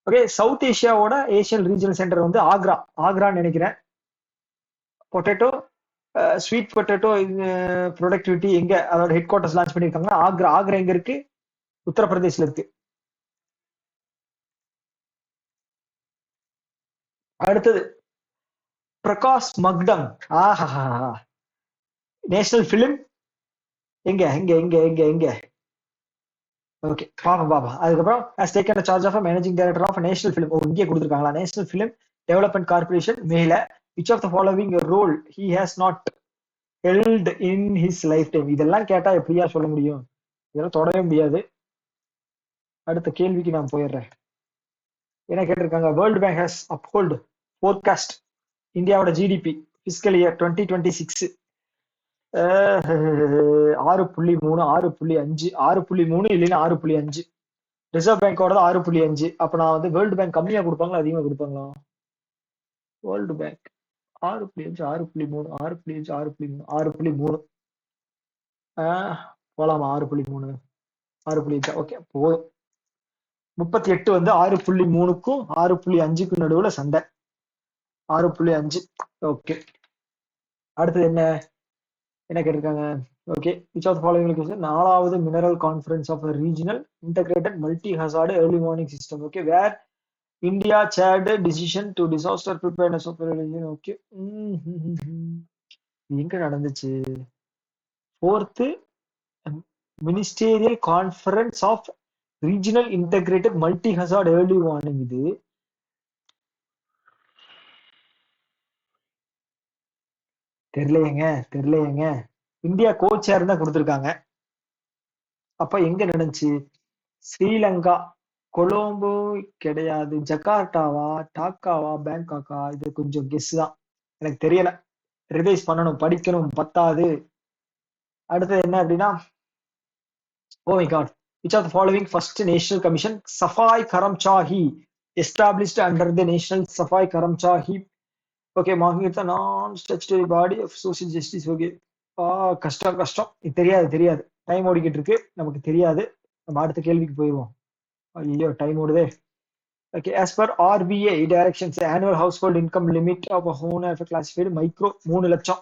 ஓகே, சவுத் ஏசியாவோட ஏசியன் ரீஜனல் சென்டர் வந்து ஆக்ரான்னு நினைக்கிறேன். பொட்டேட்டோ ஸ்வீட் பொட்டேட்டோ ப்ரொடக்டிவிட்டி எங்க, அதோட ஹெட் குவார்டர்ஸ் லான்ச் பண்ணிருக்காங்க. ஆக்ரா எங்க இருக்கு? உத்தரப்பிரதேஷ்ல இருக்கு. அடுத்தது பிரகாஷ் மக்டம். ஆஹா, நேஷனல் பிலிம் எங்க எங்க எங்க எங்க எங்க ஓகே, பாப்பா. அதுக்கப்புறம் has taken charge of managing director of national film. இங்கே கொடுத்துருக்காங்களா? நேஷனல் பிலிம் டெவலப்மெண்ட் கார்பரேஷன் மேல which of the following role he has not held in his lifetime. இதெல்லாம் கேட்டா எப்படியா சொல்ல முடியும்? இதெல்லாம் தொடவே முடியாது. அடுத்த கேள்விக்கு நான் போயிடுறேன். என்ன கேட்டிருக்காங்க? வேர்ல்டு பேங்க் ஹாஸ் அப்ஹோல்டு ஃபோர்காஸ்ட் இந்தியாவோட ஜிடிபி பிசிக்கல் இயர் 2026 6.3 6.5 6.3 இல்லைன்னா 6.5. ரிசர்வ் பேங்கோட 6.5. அப்ப நான் வந்து வேர்ல்டு பேங்க் கம்மியா கொடுப்பாங்களா அதிகமா கொடுப்பாங்களா? வேர்ல்டு பேங்க் 6.5 6.3 6.5 6.3 6.3 போலாமா? 6.3 6.5 ஓகே போதும். 38 வந்து 6.3க்கும் 6.5க்கும் நடுவுல சண்டை. 6.5 ஓகே. அடுத்தது என்ன என்ன கேட்டிருக்காங்க? ஓகே, விச் ஆஃப் ஃபாலோவிங் 4வது mineral conference of regional integrated multi hazard early warning system. Okay, where India set decision to disaster preparedness of religion. Okay, எங்க நடந்துச்சு? 4th ministerial conference of regional integrated multi hazard early warning. இது தெரியலையேங்க. India coach சேர் தான் கொடுத்துருக்காங்க. அப்ப எங்க நடந்துச்சு? ஸ்ரீலங்கா, கொலம்போ கிடையாது, ஜகார்டாவா, டாக்காவா, பேங்காக்கா? இது கொஞ்சம் கெஸ் தான், எனக்கு தெரியல. ரிவைஸ் பண்ணணும், படிக்கணும், பத்தாது. அடுத்தது என்ன அப்படின்னா, oh my god, which of the following first national commission Safai Karamchari established under the national Safai Karamchari. Okay, marking the non statutory body of social justice. Okay, கஷ்டம். இது தெரியாது. டைம் ஓடிக்கிட்டு இருக்கு, நமக்கு தெரியாது. நம்ம அடுத்த கேள்விக்கு போயிடுவோம். ஐயோ, time ஓடுதே. Okay, as per RBI directions, the annual household income limit of a home of classified micro 3 லட்சம்.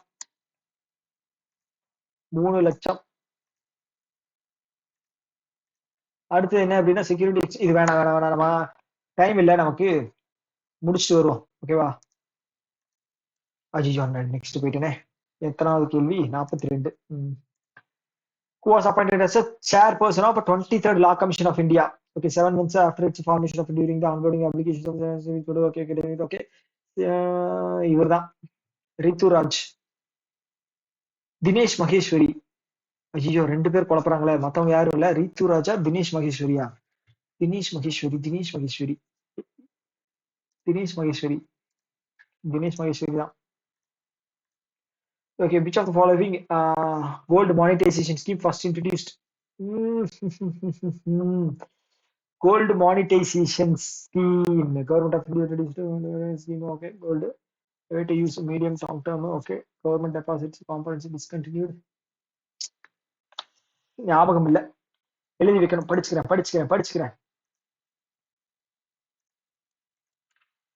3 லட்சம். அடுத்து என்ன அப்படின்னா செக்யூரிட்டி. இது வேணாம், நம்ம டைம் இல்லை நமக்கு, முடிச்சுட்டு வருவோம். ஓகேவா? அஜிஜோ, நெக்ஸ்ட் போயிட்டேனே. எத்தனாவது கேள்வி? 42. Who was appointed as a chairperson of 23rd Law Commission of India? Okay, 7 months after its formation of during the onboarding applications of the civil code. Okay. இவர்தான் ரித்துராஜ். தினேஷ் மகேஸ்வரி. ஐயோ, 2 பேர் குழப்பறாங்களே. மத்தவங்க யாரும் இல்ல. ரித்துராஜா, தினேஷ் மகேஸ்வரியா? தினேஷ் மகேஸ்வரி தான். Okay, which of the following gold monetization scheme first introduced? Gold monetization scheme. Government of India introduced scheme. Okay, gold. Way to use medium long term. Okay, government deposits components discontinued. ஞாபகம் இல்ல, எழுதி வைக்கணும். படிச்சுக்கிறேன்.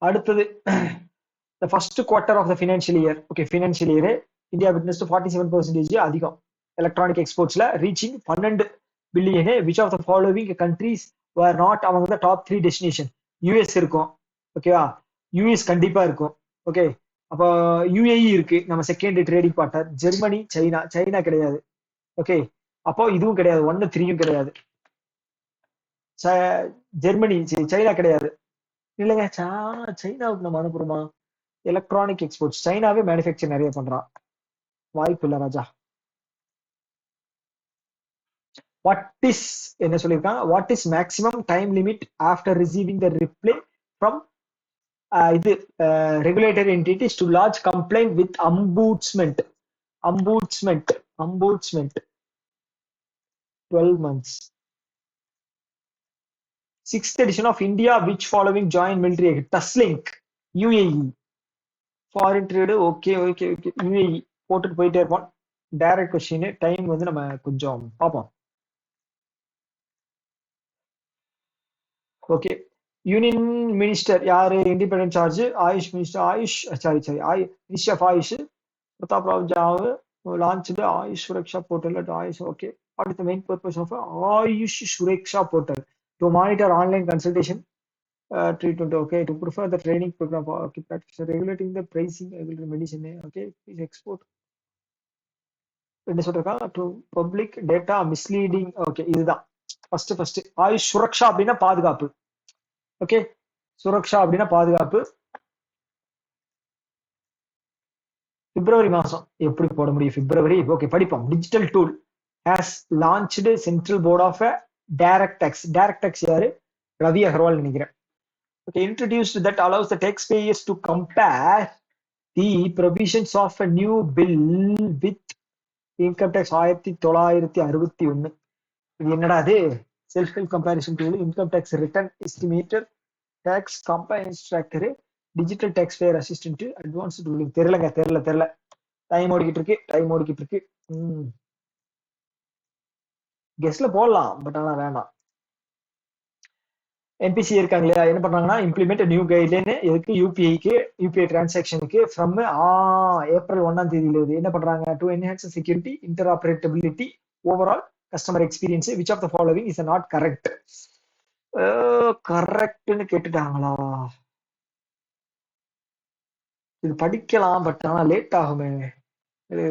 அடுத்தது the first quarter of the financial year. Okay, financial year India witnessed 47% அதிகம் electronic exports ல, reaching 12 billion. Which of the following countries were not among the top 3 destination? US இருக்கும். ஓகேவா? US கண்டிப்பா இருக்கும். ஓகே, அப்போ UAE இருக்கு, நம்ம second trading partner. Germany, China கிடையாது. ஓகே, அப்போ இதுவும் கிடையாது. 1 3யும் கிடையாது. ஜெர்மனி, சைனா கிடையாது. இல்லைங்க, சைனாவுக்கு நம்ம அனுப்புறோமா? எலக்ட்ரானிக் எக்ஸ்போர்ட்ஸ் சைனாவே மேனுஃபேக்சர் நிறைய பண்றான். வாய்ப்பு இல்ல ராஜா. வாட் இஸ் என்ன சொல்லியிருக்காங்க? What is maximum time limit after receiving the reply from இது regulatory entities to large complaint with ombudsman. Ombudsman ombudsman 12 months. Sixth edition of India, which following joint military? Tuslink, UAE. Foreign trade, okay, okay, okay. UAE போட்டுட்டு போயிட்டே இருப்போம். Direct question, time வந்து நம்ம கொஞ்சம் பார்ப்போம். Okay, union minister யாரு? Independent charge AYUSH minister. AYUSH sorry minister of AYUSH Pratap Rao Jadhav launched AYUSH Suraksha portal at AYUSH. Okay, what is the main purpose of AYUSH Suraksha portal? To monitor online consultation treatment. Okay, to prefer the training program for okay, practitioner, regulating the pricing regular medicine. Okay, please export என்ன சொல்றாங்க? To public data misleading. Okay, இதுதான் first AYUSH Suraksha அப்படின்னா பாதுகாப்பு. Okay, Suraksha அப்படின்னா பாதுகாப்பு. பிப்ரவரி மாசம் எப்படி போட முடியும்? பிப்ரவரி. ஓகே, படிப்போம். Digital tool has launched central board of direct tax. Direct tax யாரு? ரவி அகர்வால் நினைக்கிறேன். Okay, introduced that allows the taxpayers to compare the provisions of a new bill with income tax 1961. இது என்னடா அது? Self help comparison tool, income tax return estimator, tax combines tractor, digital tax payer assistant, advanced ruling. தெரியல. Time ஓடிக்கிட்டு இருக்கு. கெஸ்ட்ல போடலாம், but ஆனா வேண்டாம். NBC இருக்காங்க இல்லையா, என்ன பண்றாங்கன்னா இம்ப்ளிமெண்ட் நியூ கைட்லைன். எதுக்கு? யூபிஐக்கு, யூபிஐ டிரான்சாக்ஷனுக்கு ஃப்ரம் ஏப்ரல் 1 என்ன பண்றாங்க? To enhance security, interoperability, overall customer experience. Which of the following is not correct? கரெக்ட்னு கேட்டுட்டாங்களா? இது படிக்கலாம், பட் ஆனா லேட் ஆகுமே.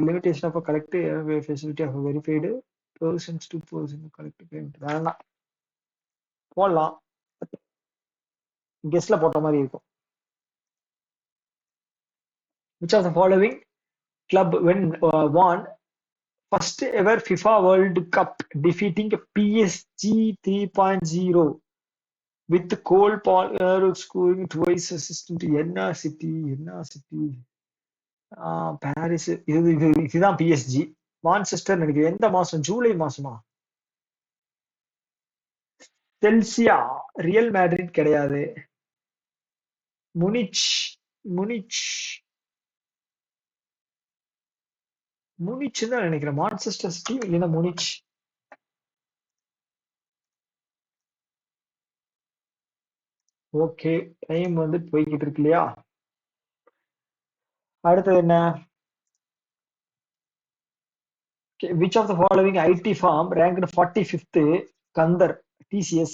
Limitation of collective facility of verified persons to person collective payment. வேணாம், போடலாம். கெஸ்ட்ல போட்ட மாதிரி இருக்கும். Which of the following club won first ever FIFA World Cup, defeating PSG 3.0 with Cole Palmer scoring twice, assistant to என்ன city Paris. இதுதான் PSG. Manchester நினைக்கிறேன். எந்த மாசம்? ஜூலை மாசமா? செல்சியா. ரியல் மேட்ரிட் கிடையாது. முனிச் முனிச் முனிச் தான் நினைக்கிறேன். மான்செஸ்டர் சிட்டி இல்லைன்னா முனிச். ஓகே, டைம் வந்து போய்கிட்டு இருக்கு இல்லையா? அடுத்தது என்ன? Which of the following IT firm ranked 45th Kandar TCS?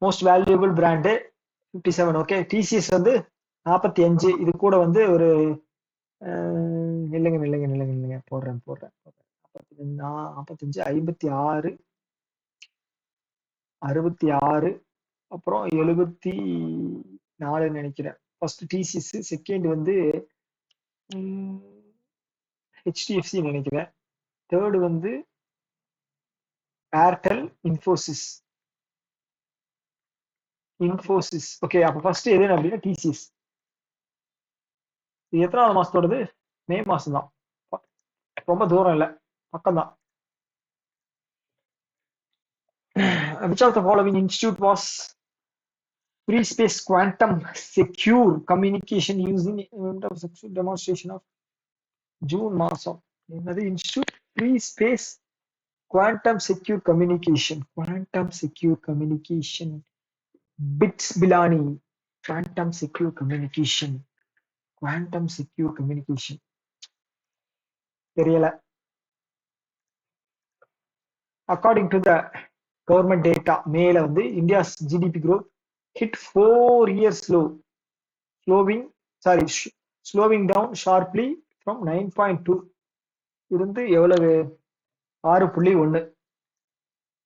Most valuable brand 57. Okay, TCS வந்து 45. இது கூட வந்து ஒரு இல்லைங்க போடுறேன் 45, 56, 66, அப்புறம் 74 நினைக்கிறேன். ஃபர்ஸ்ட் டிசிஎஸ், செகண்ட் வந்து ஹெச்டிஎஃப்சி நினைக்கிறேன், தேர்டு வந்து ஏர்டெல், இன்ஃபோசிஸ். ஓகே, அப்ப ஃபர்ஸ்ட் எது அப்படின்னா டிசிஎஸ். இது எத்தனாவது மாசத்தோடது? மே மாசம் தான். ரொம்ப தூரம் இல்ல, பக்கம் தான். Which of the following institute was free space quantum secure communication using demonstration of June மாசம்? என்னது institute? Free space quantum secure communication BITS Pilani. Quantum secure communication தெரியல. According to the government data, மேல வந்து India's GDP growth hit 4 years low, slowing down sharply from 9.2 இருந்து எவ்வளவு? 6.1.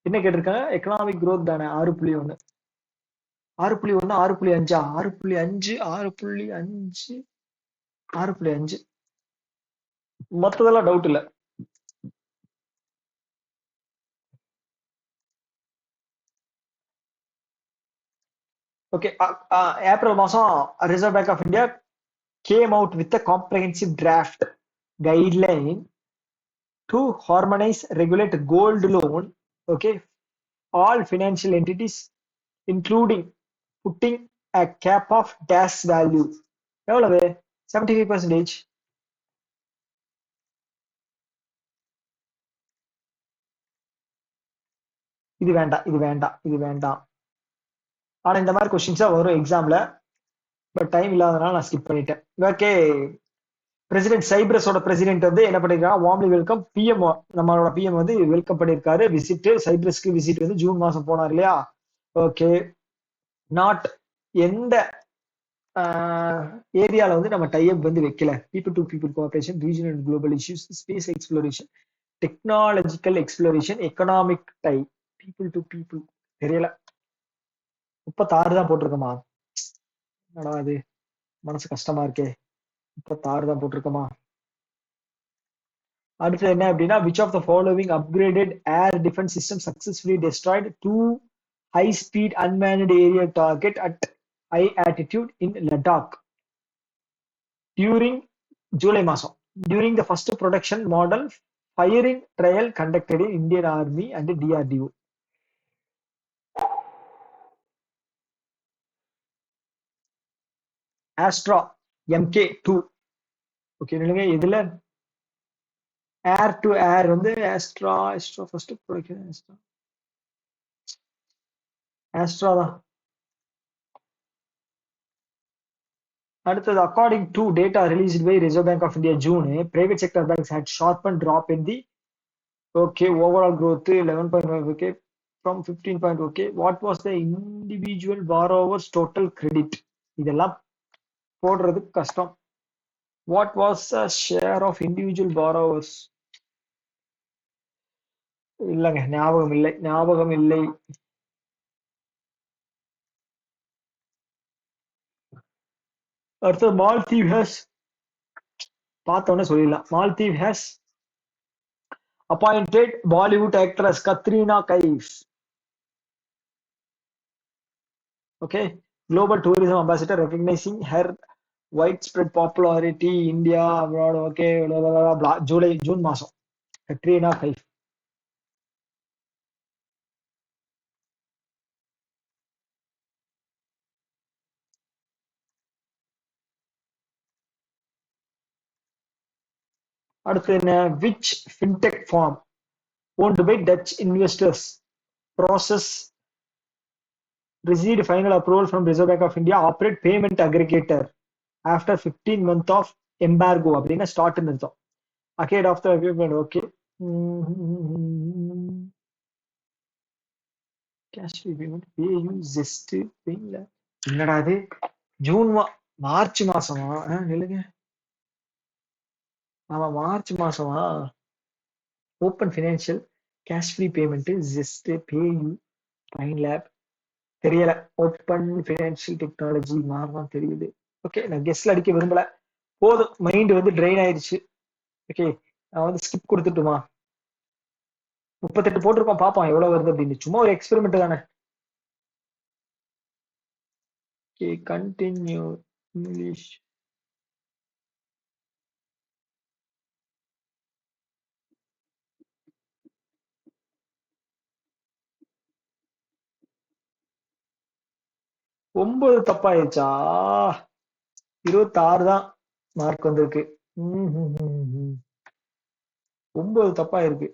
என்ன கேட்டிருக்காங்க? Economic growth தானே, 6.1. 6.1 6.5 6.5 6.5 6.5 மத்ததெல்லாம் டவுட் இல்ல. ஓகே. ஏப்ரல் மாசம் reserve bank of India came out with a comprehensive draft guideline to harmonize regulate gold loan, okay, all financial entities, including putting a cap of dash value. எவ்வளவு? 75%. இது வேண்டாம், இது வேண்டாம், இது வேண்டாம். ஆனா இந்த மாதிரி கொஸ்டின்ஸா வரும் எக்ஸாம்ல. பட் டைம் இல்லாதனால நான் ஸ்கிப் பண்ணிட்டேன். ஓகே. பிரசிடென்ட் சைப்ரஸோட பிரசிடென்ட் வந்து என்ன பண்ணிருக்காங்க, வார்ம்லி வெல்கம். பிஎம் நம்மளோட பிஎம் வந்து வெல்கம் பண்ணிருக்காரு. விசிட் சைப்ரஸ்க்கு விசிட் வந்து ஜூன் மாசம் போனார் இல்லையா? ஓகே. நாட் எந்த ஏரியால வந்து நம்ம டைப் வந்து வைக்கல. People to people cooperation, regional and global issues, space exploration, technological exploration, economic tie. People to people தெரியல. 36 தான் போட்டிருக்கோமா? என்னடா அது, மனசு கஷ்டமா இருக்கே. 36 தான் போட்டிருக்கோமா? அடுத்து என்ன அப்படின்னா, which of the following upgraded air defence system successfully destroyed 2 high speed unmanned aerial target at high altitude in Ladakh during July மாசம். During the first production model firing trial conducted in Indian Army and DRDO. Astra MK2. Okay நிலுங்க. இதுல ஏர் to air வந்து ஆஸ்ட்ரா first production ஆஸ்ட்ரா தான். அடுத்தது, according to data released by Reserve Bank of India June, private sector banks had sharpened drop in the overall growth 11.5, okay, from 15. Okay, what was the individual borrowers total credit? இதெல்லாம் போடுறது கஷ்டம். What was the share of individual borrowers? இல்லங்க, ஞாபகம் இல்லை. அடுத்தது, Maldive has, பார்த்தோன்னே சொல்லிடலாம். Maldive has appointed Bollywood actress Katrina Kaif. Okay. Global tourism ambassador recognising her wide spread popularity India abroad. Okay. June மாசம் கத்ரீனா கைஃப். அடுத்து என்ன, which fintech firm owned by touch investors process received final approval from Reserve Bank of India operate payment aggregator after 15 months of embargo அப்படின்னா start அர்த்தம். ahead of the agreement. Okay. Cash payment PayU just இல்ல. என்னடா அது, March மாசமா? இல்லைங்க, ஆமா March மாசமா? Open financial cash free payment just PayU fine lab தெரியல. ஓப்பன் ஃபினான்ஷியல் டெக்னாலஜி மாறதான் தெரியுது. ஓகே. நான் கெஸ்ட்ல அடிக்க விரும்பல, போதும். மைண்ட் வந்து ட்ரெயின் ஆயிடுச்சு. ஓகே. நான் வந்து ஸ்கிப் கொடுத்துட்டுமா? 38 போட்டிருக்கோம், பாப்போம் எவ்வளவு வருது அப்படின்னு. சும்மா ஒரு எக்ஸ்பெரிமெண்ட் தானே. ஓகே. Continue English. ஒன்பது தப்பாயிருச்சா? 26 தான் மார்க் வந்திருக்கு. 9 தப்பாயிருக்கு.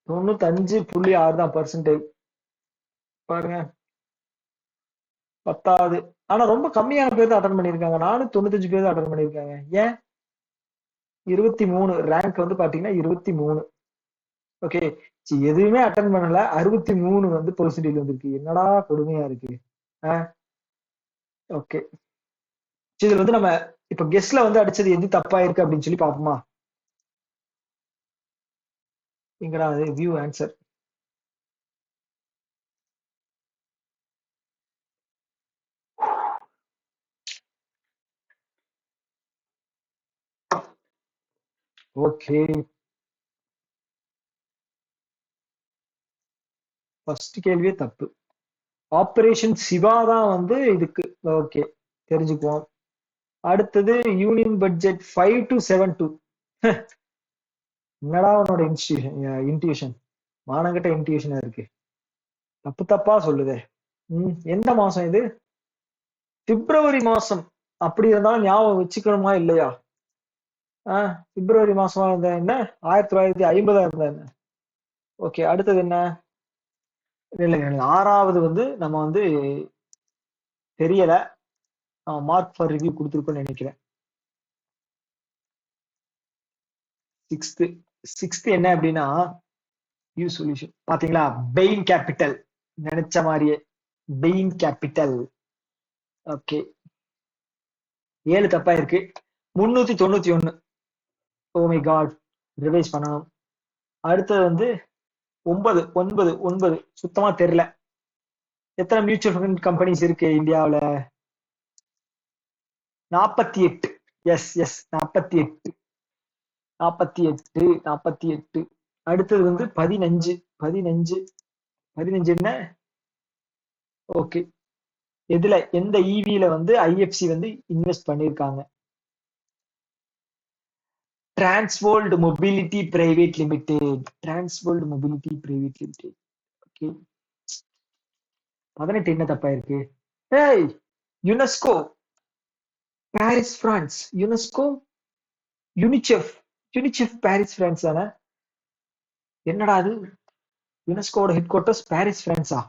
95.6 தான் பர்சன்டேஜ். பாருங்க, 10வது. ஆனா ரொம்ப கம்மியான பேர் தான் அட்டன் பண்ணிருக்காங்க. 495 பேர் தான் அட்டன் பண்ணிருக்காங்க. ஏன்? 23 ரேங்க் வந்து பாத்தீங்கன்னா 23. ஓகே. எதுவுமே அட்டன் பண்ணல, 63 வந்து பெர்சன்டேஜ் வந்திருக்கு. என்னடா கொடுமையா இருக்கு. ஓகே. இதுல வந்து நம்ம இப்ப கெஸ்ட்ல வந்து அடிச்சது எது தப்பா இருக்கு அப்படின்னு சொல்லி பாப்போமா? எங்கடா அது வியூ ஆன்சர்? ஓகே, ஃபர்ஸ்ட் கேள்வியே தப்பு. ஆபரேஷன் சிவா தான் வந்து இதுக்கு. ஓகே, தெரிஞ்சுக்குவோம். அடுத்தது யூனியன் பட்ஜெட் 5 to 7 2. என்னடா உன்னோட இன்ட்யூஷன் மானங்கிட்ட இன்ட்யூஷனா இருக்கு. தப்பு தப்பா சொல்லுதே. எந்த மாசம் இது? பிப்ரவரி மாசம். அப்படி இருந்தாலும் ஞாபகம் வச்சுக்கணுமா இல்லையா? பிப்ரவரி மாசமா இருந்தா என்ன, 1950 இருந்தா என்ன? ஓகே, அடுத்தது என்ன? இல்ல எனக்கு ஆறாவது வந்து நம்ம வந்து தெரியல. மார்க் ஃபார் ரிவ்யூ கொடுத்துருக்கோம்னு நினைக்கிறேன். சிக்ஸ்த் சிக்ஸ்த் என்ன அப்படின்னா யூ சொல்யூஷன். பாத்தீங்களா, பெயின் கேபிட்டல். நினைச்ச மாதிரியே பெயின் கேபிட்டல். ஓகே, 7 தப்பா இருக்கு. 391. ஓ மை காட், ரிவைஸ் பண்ணணும். அடுத்தது வந்து 9 9 9 சுத்தமா தெரியல. எத்தனை மியூச்சுவல் ஃபண்ட் கம்பெனிஸ் இருக்கு இந்தியாவுல? 48. Yes yes, 48. 48 48. அடுத்தது வந்து 15 15 15 என்ன? ஓகே, எதுல எந்த ஈவில வந்து ஐஎஃப்சி வந்து இன்வெஸ்ட் பண்ணிருக்காங்க? Transworld mobility private limited. Transworld mobility private limited. Okay, 18 என்ன தப்பா இருக்கு? ஏய், UNESCO Paris France. UNESCO UNICEF. UNICEF Paris France தானே? என்னடா அது, யுனெஸ்கோட ஹெட் குவார்ட்டர்ஸ் பாரிஸ் பிரான்ஸா?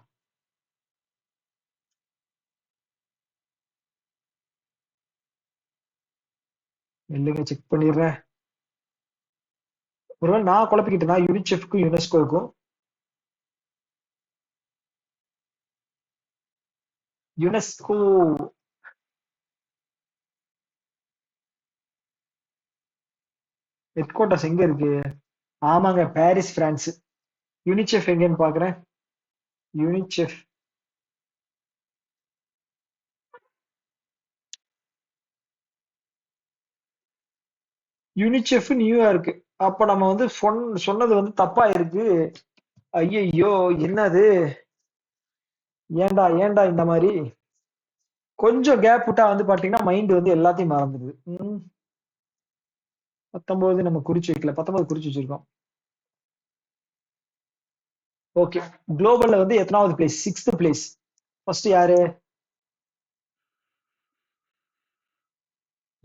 இல்லைங்க, செக் பண்ணிடுறேன். ஒருவேளை நான் குழப்பிக்கிட்டேனா யூனிசெஃப்க்கும் யுனெஸ்கோக்கும்? யுனெஸ்கோ ஹெட் குவார்ட்டர்ஸ் எங்க இருக்கு? ஆமாங்க, பாரிஸ் பிரான்ஸ். யூனிசெஃப் எங்கன்னு பாக்குறேன். UNICEF UNICEF New York. அப்ப நம்ம வந்து சொன்னது வந்து தப்பா இருக்கு. ஐயோ, என்னது? ஏன்டா ஏன்டா இந்த மாதிரி? கொஞ்சம் கேப் விட்டா வந்து பாத்தீங்கன்னா மைண்ட் வந்து எல்லாத்தையும் மறந்துடுது. 19 நம்ம குறிச்சு வைக்கல, 19 குறிச்சு வச்சிருக்கோம். ஓகே, குளோபல்ல வந்து எத்தனாவது பிளேஸ்? 6th place. ஃபர்ஸ்ட் யாரு?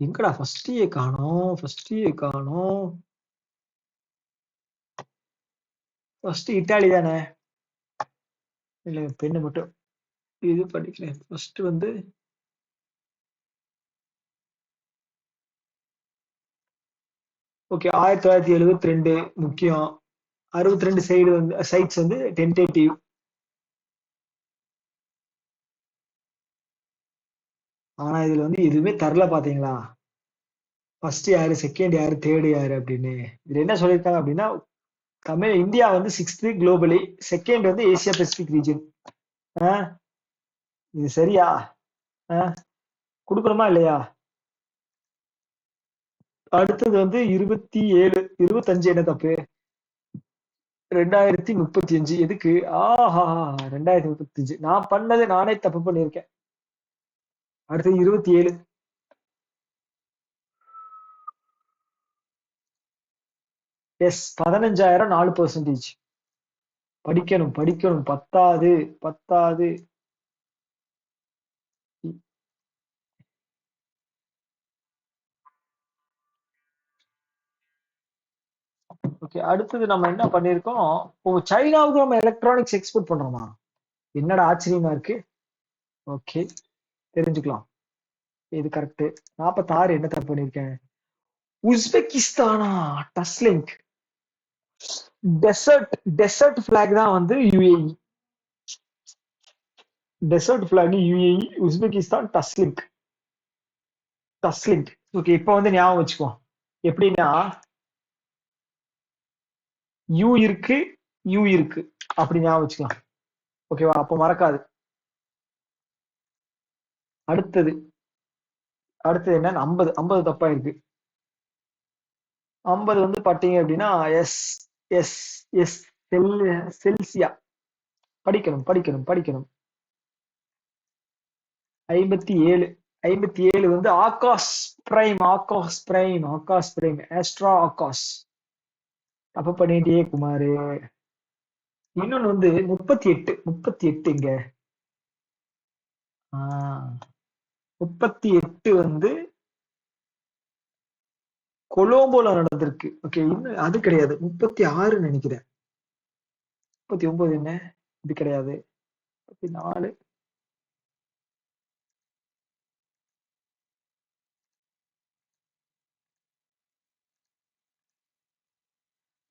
எங்கடா ஃபர்ஸ்டே காணோம், ஃபர்ஸ்டே காணோம். ஃபர்ஸ்ட் இட்டாலி தானே? இல்ல, பெண்ணு மட்டும் இது படிக்கிறேன். ஃபர்ஸ்ட் வந்து ஓகே, 1972 முக்கியம். 62 சைடு வந்து சைட்ஸ் வந்து டென்டேட்டிவ். ஆனா இதுல வந்து எதுவுமே தரல பாத்தீங்களா? ஃபர்ஸ்ட் யாரு, செகண்ட் யாரு, தேர்ட் யாரு அப்படின்னு. இதுல என்ன சொல்லியிருக்காங்க அப்படின்னா, இந்தியா வந்து 6th குளோபலி, செகண்ட் வந்து ஏசியா பசிபிக் ரீஜன். இது சரியா? கொடுக்கணுமா இல்லையா? அடுத்தது வந்து 27. 25 என்ன தப்பு? 2035 எதுக்கு? ஆஹா, 2035 நான் பண்ணது நானே தப்பு பண்ணிருக்கேன். அடுத்தது 27. எஸ், 15,000 4%. படிக்கணும் படிக்கணும், பத்தாது பத்தாது. ஓகே, அடுத்தது நம்ம என்ன பண்ணிருக்கோம்? சைனாவுக்கு நம்ம எலக்ட்ரானிக்ஸ் எக்ஸ்போர்ட் பண்றோமா? என்னடா ஆச்சரியமா இருக்கு. ஓகே, தெரிஞ்சுக்கலாம். இது கரெக்ட். 46 என்ன தப்பு பண்ணிருக்கேன்? உஸ்பெகிஸ்தானா? டஸ்லிங்க். டெசர்ட் டெசர்ட் பிளாக் தான் வந்து UAE. Desert flag UAE, Uzbekistan Dustlik. Dustlik. Okay, இப்போ வந்து ஞாபகம் வச்சுக்கோ. எப்படின்னா யூ இருக்கு, யூ இருக்கு, அப்படி ஞாபகம் வச்சுக்கலாம். ஓகேவா? அப்போ மறக்காது. அடுத்தது அடுத்தது என்னன்னு 50 50 தப்பா இருக்கு. 50 வந்து பாத்தீங்க அப்படின்னா எஸ் எஸ் எஸ் செல் செல்சியா. படிக்கணும் படிக்கணும் படிக்கணும். 57 57 வந்து Akash prime, Akash prime, Akash prime, Astra Akash. தப்பு பண்ணிட்டே குமாரு. இன்னொன்னு வந்து 38 38 இங்க. 38 வந்து கொலோம்போல நடந்திருக்கு. ஓகே, இன்னும் அது கிடையாது. 36 நினைக்கிறேன். 39 என்ன? இது கிடையாது. 34.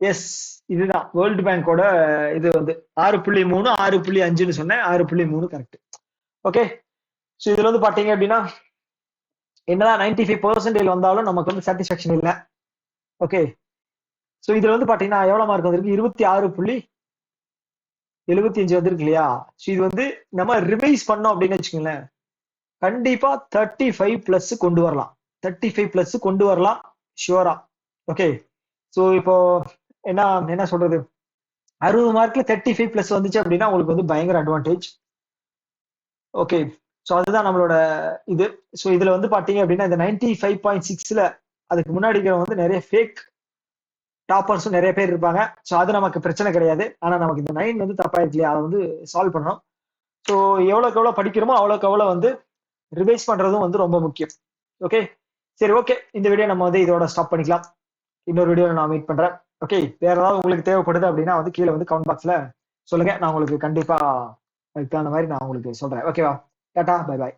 எஸ், இதுதான் வேர்ல்டு பேங்கோட. இது வந்து 6.3 6.5ன்னு சொன்னேன். 6.3 கரெக்ட். ஓகே, சோ இதுல வந்து பாத்தீங்க அப்படின்னா என்னதான் 95% வந்தாலும் நமக்கு வந்து சாட்டிஸ்பாக்சன் இல்லை. ஓகே, சோ இதுல வந்து பாத்தீங்கன்னா எவ்வளவு மார்க் வந்திருக்கு? 26.75 வந்திருக்கு இல்லையா? சோ இது வந்து நம்ம ரிவைஸ் பண்ணோம் அப்படின்னு வச்சுக்கோங்களேன், கண்டிப்பா 35+ கொண்டு வரலாம். 35+ கொண்டு வரலாம் ஷுவரா. ஓகே, சோ இப்போ என்ன என்ன சொல்றது, 60 மார்க்ல 35+ வந்துச்சு அப்படின்னா உங்களுக்கு வந்து பயங்கர அட்வான்டேஜ். ஓகே, சோ அதுதான் நம்மளோட இது. சோ இதுல வந்து பாத்தீங்க அப்படின்னா இந்த 95.6ல அதுக்கு முன்னாடி வந்து நிறைய ஃபேக் டாப்பர்ஸும் நிறைய பேர் இருப்பாங்க. சோ அது நமக்கு பிரச்சனை கிடையாது. ஆனா நமக்கு இந்த 9 வந்து தப்பாயிருக்கு இல்லையா, அதை வந்து சால்வ் பண்ணணும். ஸோ எவ்வளோக்கு எவ்வளோ படிக்கிறோமோ அவ்வளோக்கு எவ்வளோ வந்து ரிவைஸ் பண்றதும் வந்து ரொம்ப முக்கியம். ஓகே, சரி, ஓகே, இந்த வீடியோ நம்ம வந்து இதோட ஸ்டாப் பண்ணிக்கலாம். இன்னொரு வீடியோல நான் மீட் பண்றேன். ஓகே, வேற ஏதாவது உங்களுக்கு தேவைப்படுது அப்படின்னா வந்து கீழே வந்து கமெண்ட் பாக்ஸ்ல சொல்லுங்க. நான் உங்களுக்கு கண்டிப்பா அதுக்கான மாதிரி நான் உங்களுக்கு சொல்றேன். ஓகேவா? Tata, bye bye.